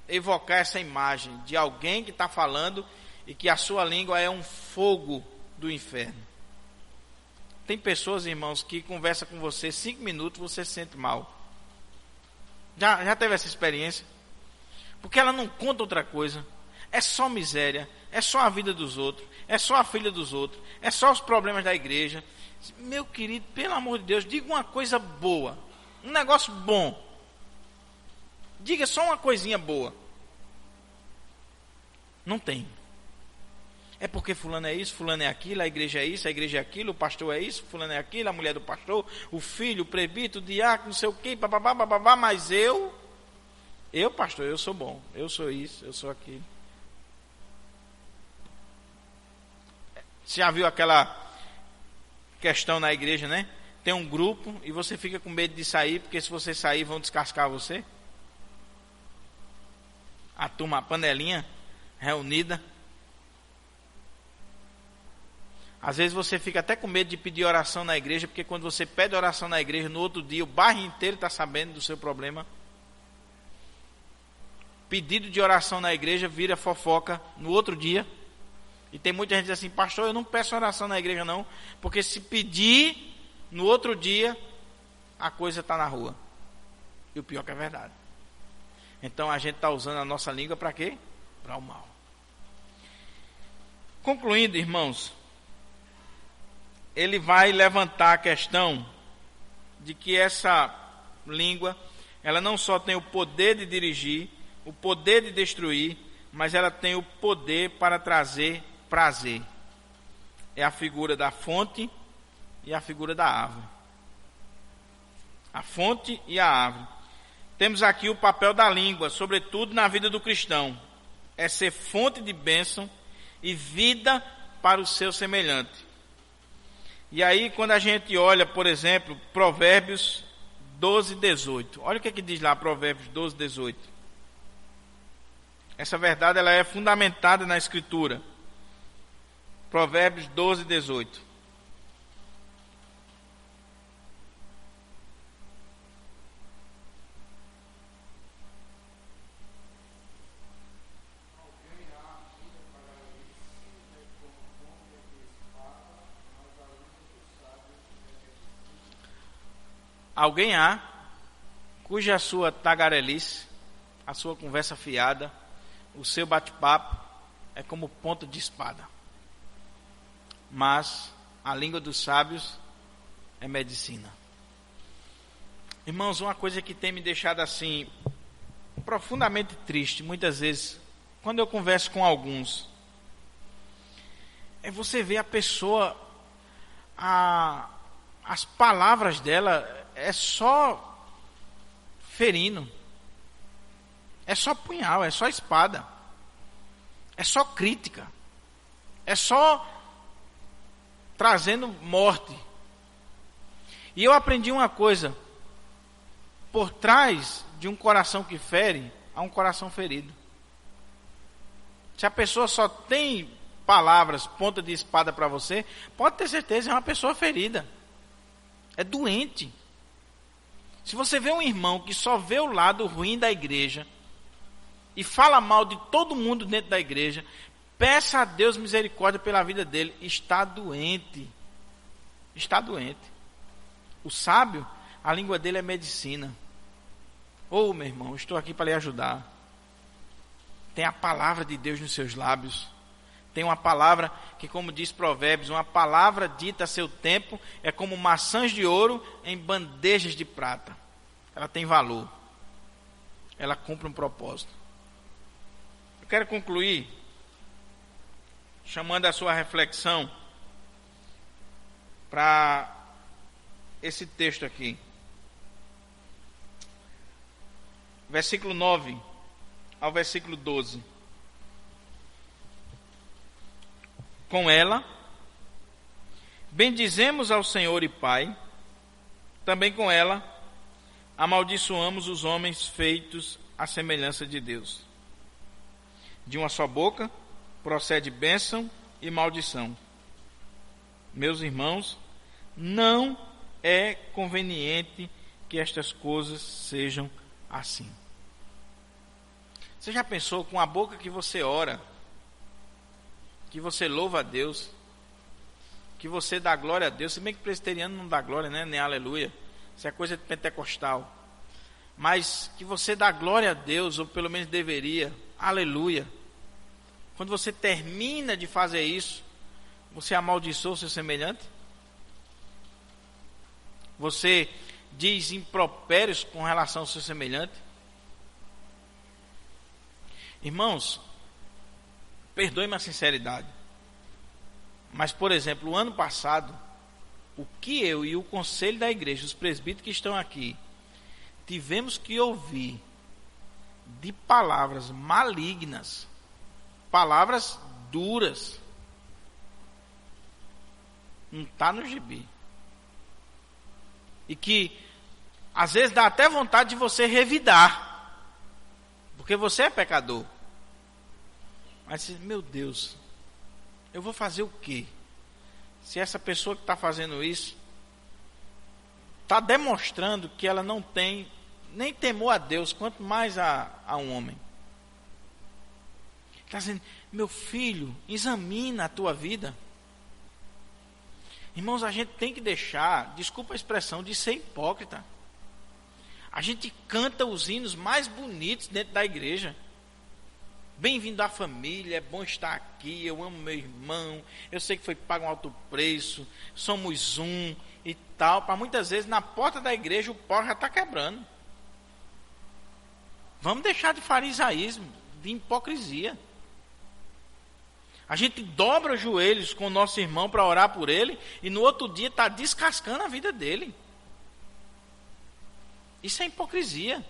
evocar essa imagem de alguém que está falando e que a sua língua é um fogo do inferno. Tem pessoas, irmãos, que conversam com você 5 minutos, você se sente mal. Já teve essa experiência? Porque ela não conta outra coisa. É só miséria, é só a vida dos outros, é só a filha dos outros, é só os problemas da igreja. Meu querido, pelo amor de Deus, diga uma coisa boa, um negócio bom. Diga só uma coisinha boa. Não tem. É porque fulano é isso, fulano é aquilo, a igreja é isso, a igreja é aquilo, o pastor é isso, fulano é aquilo, a mulher do pastor, o filho, o presbítero, o diácono, não sei o quê, bababá, mas eu, pastor, eu sou bom, eu sou isso, eu sou aquilo. Você já viu aquela questão na igreja, né? Tem um grupo e você fica com medo de sair, porque se você sair vão descascar você. A turma, a panelinha reunida. Às vezes você fica até com medo de pedir oração na igreja, porque quando você pede oração na igreja, no outro dia o bairro inteiro está sabendo do seu problema. Pedido de oração na igreja vira fofoca no outro dia. E tem muita gente que diz assim, pastor, eu não peço oração na igreja não, porque se pedir no outro dia, a coisa está na rua. E o pior que é verdade. Então a gente está usando a nossa língua para quê? Para o mal. Concluindo, irmãos, ele vai levantar a questão de que essa língua, ela não só tem o poder de dirigir, o poder de destruir, mas ela tem o poder para trazer prazer. É a figura da fonte e a figura da árvore. A fonte e a árvore. Temos aqui o papel da língua, sobretudo na vida do cristão. É ser fonte de bênção e vida para o seu semelhante. E aí, quando a gente olha, por exemplo, Provérbios 12, 18. Olha o que diz lá, Provérbios 12, 18. Essa verdade ela é fundamentada na Escritura. Provérbios 12, 18. Alguém há cuja a sua tagarelice, a sua conversa fiada, o seu bate-papo é como ponta de espada. Mas a língua dos sábios é medicina. Irmãos, uma coisa que tem me deixado assim profundamente triste, muitas vezes, quando eu converso com alguns, é você ver a pessoa, as palavras dela é só ferino, é só punhal, é só espada, é só crítica, é só trazendo morte. E eu aprendi uma coisa: por trás de um coração que fere, há um coração ferido. Se a pessoa só tem palavras, ponta de espada para você, pode ter certeza, é uma pessoa ferida, é doente. Se você vê um irmão que só vê o lado ruim da igreja e fala mal de todo mundo dentro da igreja, peça a Deus misericórdia pela vida dele. Está doente. Está doente. O sábio, a língua dele é medicina. Ô, meu irmão, estou aqui para lhe ajudar. Tem a palavra de Deus nos seus lábios. Tem uma palavra que, como diz Provérbios, uma palavra dita a seu tempo é como maçãs de ouro em bandejas de prata. Ela tem valor. Ela cumpre um propósito. Eu quero concluir chamando a sua reflexão para esse texto aqui. Versículo 9 ao versículo 12. Com ela, bendizemos ao Senhor e Pai, também com ela, amaldiçoamos os homens feitos à semelhança de Deus. De uma só boca procede bênção e maldição. Meus irmãos, não é conveniente que estas coisas sejam assim. Você já pensou com a boca que você ora, que você louva a Deus, que você dá glória a Deus, se bem que presbiteriano não dá glória, né? Nem aleluia, isso é coisa de pentecostal, mas que você dá glória a Deus, ou pelo menos deveria, aleluia. Quando você termina de fazer isso, você amaldiçoa o seu semelhante? Você diz impropérios com relação ao seu semelhante? Irmãos, perdoe-me a sinceridade, mas, por exemplo, o ano passado, o que eu e o conselho da igreja, os presbíteros que estão aqui, tivemos que ouvir de palavras malignas, palavras duras, não está no gibi. E que às vezes dá até vontade de você revidar, porque você é pecador. Mas, meu Deus, eu vou fazer o quê? Se essa pessoa que está fazendo isso está demonstrando que ela não tem nem temor a Deus, quanto mais a um homem. Está dizendo, meu filho, examina a tua vida. Irmãos, a gente tem que deixar, desculpa a expressão, de ser hipócrita. A gente canta os hinos mais bonitos dentro da igreja. Bem-vindo à família, é bom estar aqui, eu amo meu irmão, eu sei que foi pago um alto preço, somos um e tal. Para muitas vezes na porta da igreja o pau já está quebrando. Vamos deixar de farisaísmo, de hipocrisia. A gente dobra os joelhos com o nosso irmão para orar por ele e no outro dia está descascando a vida dele. Isso é hipocrisia.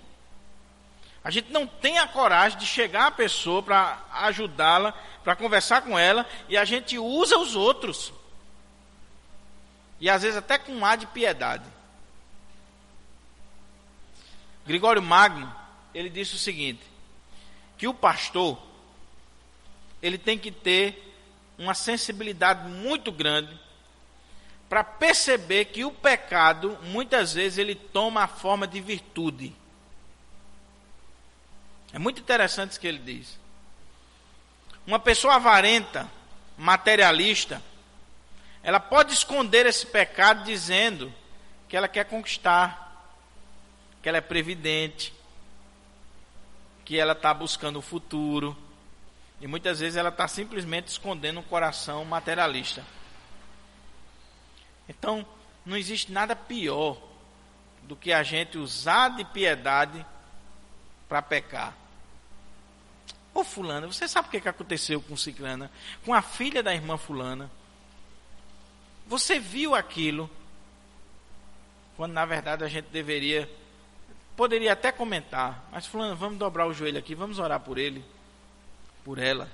A gente não tem a coragem de chegar à pessoa para ajudá-la, para conversar com ela, e a gente usa os outros. E às vezes até com um ar de piedade. Gregório Magno, ele disse o seguinte, que o pastor, ele tem que ter uma sensibilidade muito grande para perceber que o pecado, muitas vezes, ele toma a forma de virtude. É muito interessante isso que ele diz. Uma pessoa avarenta, materialista, ela pode esconder esse pecado dizendo que ela quer conquistar, que ela é previdente, que ela está buscando o futuro. E muitas vezes ela está simplesmente escondendo um coração materialista. Então, não existe nada pior do que a gente usar de piedade para pecar. Ô fulana, você sabe o que aconteceu com ciclana? Com a filha da irmã fulana. Você viu aquilo, quando na verdade a gente poderia até comentar, mas fulana, vamos dobrar o joelho aqui, vamos orar por ele, por ela.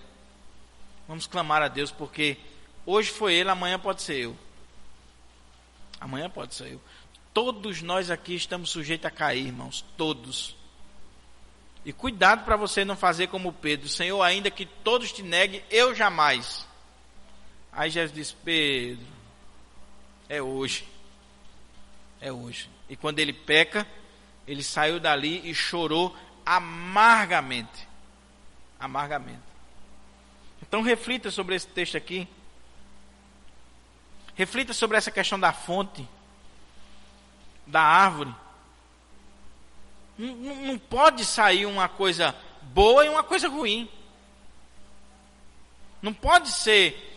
Vamos clamar a Deus, porque hoje foi ele, amanhã pode ser eu. Amanhã pode ser eu. Todos nós aqui estamos sujeitos a cair, irmãos, todos. E cuidado para você não fazer como Pedro, Senhor, ainda que todos te neguem, eu jamais. Aí Jesus disse, Pedro, é hoje. É hoje. E quando ele peca, ele saiu dali e chorou amargamente. Amargamente. Então reflita sobre esse texto aqui. Reflita sobre essa questão da fonte, da árvore. Não pode sair uma coisa boa e uma coisa ruim. Não pode ser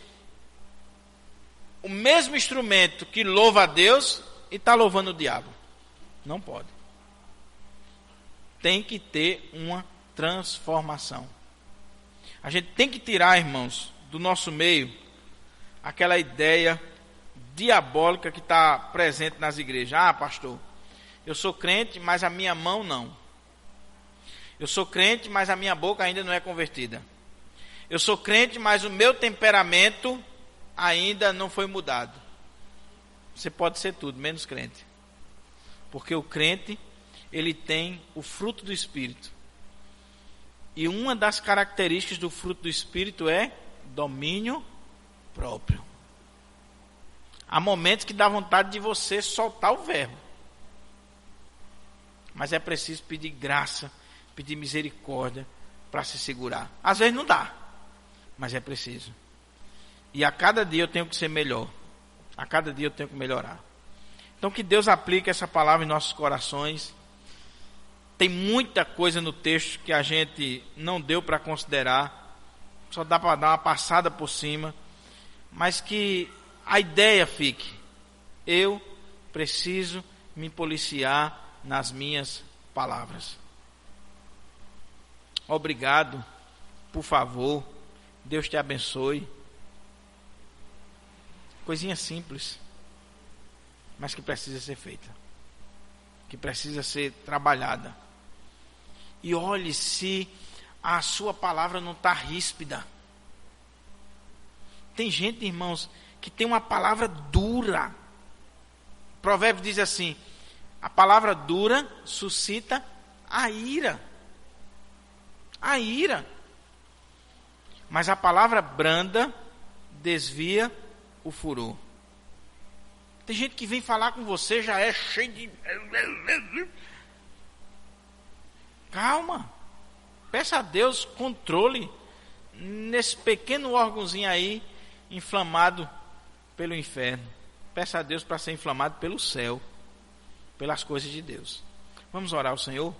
o mesmo instrumento que louva a Deus e está louvando o diabo. Não pode. Tem que ter uma transformação. A gente tem que tirar, irmãos, do nosso meio aquela ideia diabólica que está presente nas igrejas. Ah, pastor, eu sou crente, mas a minha mão não. Eu sou crente, mas a minha boca ainda não é convertida. Eu sou crente, mas o meu temperamento ainda não foi mudado. Você pode ser tudo, menos crente. Porque o crente, ele tem o fruto do Espírito. E uma das características do fruto do Espírito é domínio próprio. Há momentos que dá vontade de você soltar o verbo. Mas é preciso pedir graça, pedir misericórdia para se segurar. Às vezes não dá, mas é preciso. E a cada dia eu tenho que ser melhor. A cada dia eu tenho que melhorar. Então que Deus aplique essa palavra em nossos corações. Tem muita coisa no texto que a gente não deu para considerar. Só dá para dar uma passada por cima. Mas que a ideia fique. Eu preciso me policiar nas minhas palavras. Obrigado. Por favor. Deus te abençoe. Coisinha simples, mas que precisa ser feita, que precisa ser trabalhada. E olhe se a sua palavra não está ríspida. Tem gente, irmãos, que tem uma palavra dura. O provérbio diz assim: a palavra dura suscita a ira. A ira. Mas a palavra branda desvia o furor. Tem gente que vem falar com você, já é cheio de... Calma. Peça a Deus controle nesse pequeno órgãozinho aí, inflamado pelo inferno. Peça a Deus para ser inflamado pelo céu, pelas coisas de Deus. Vamos orar ao Senhor?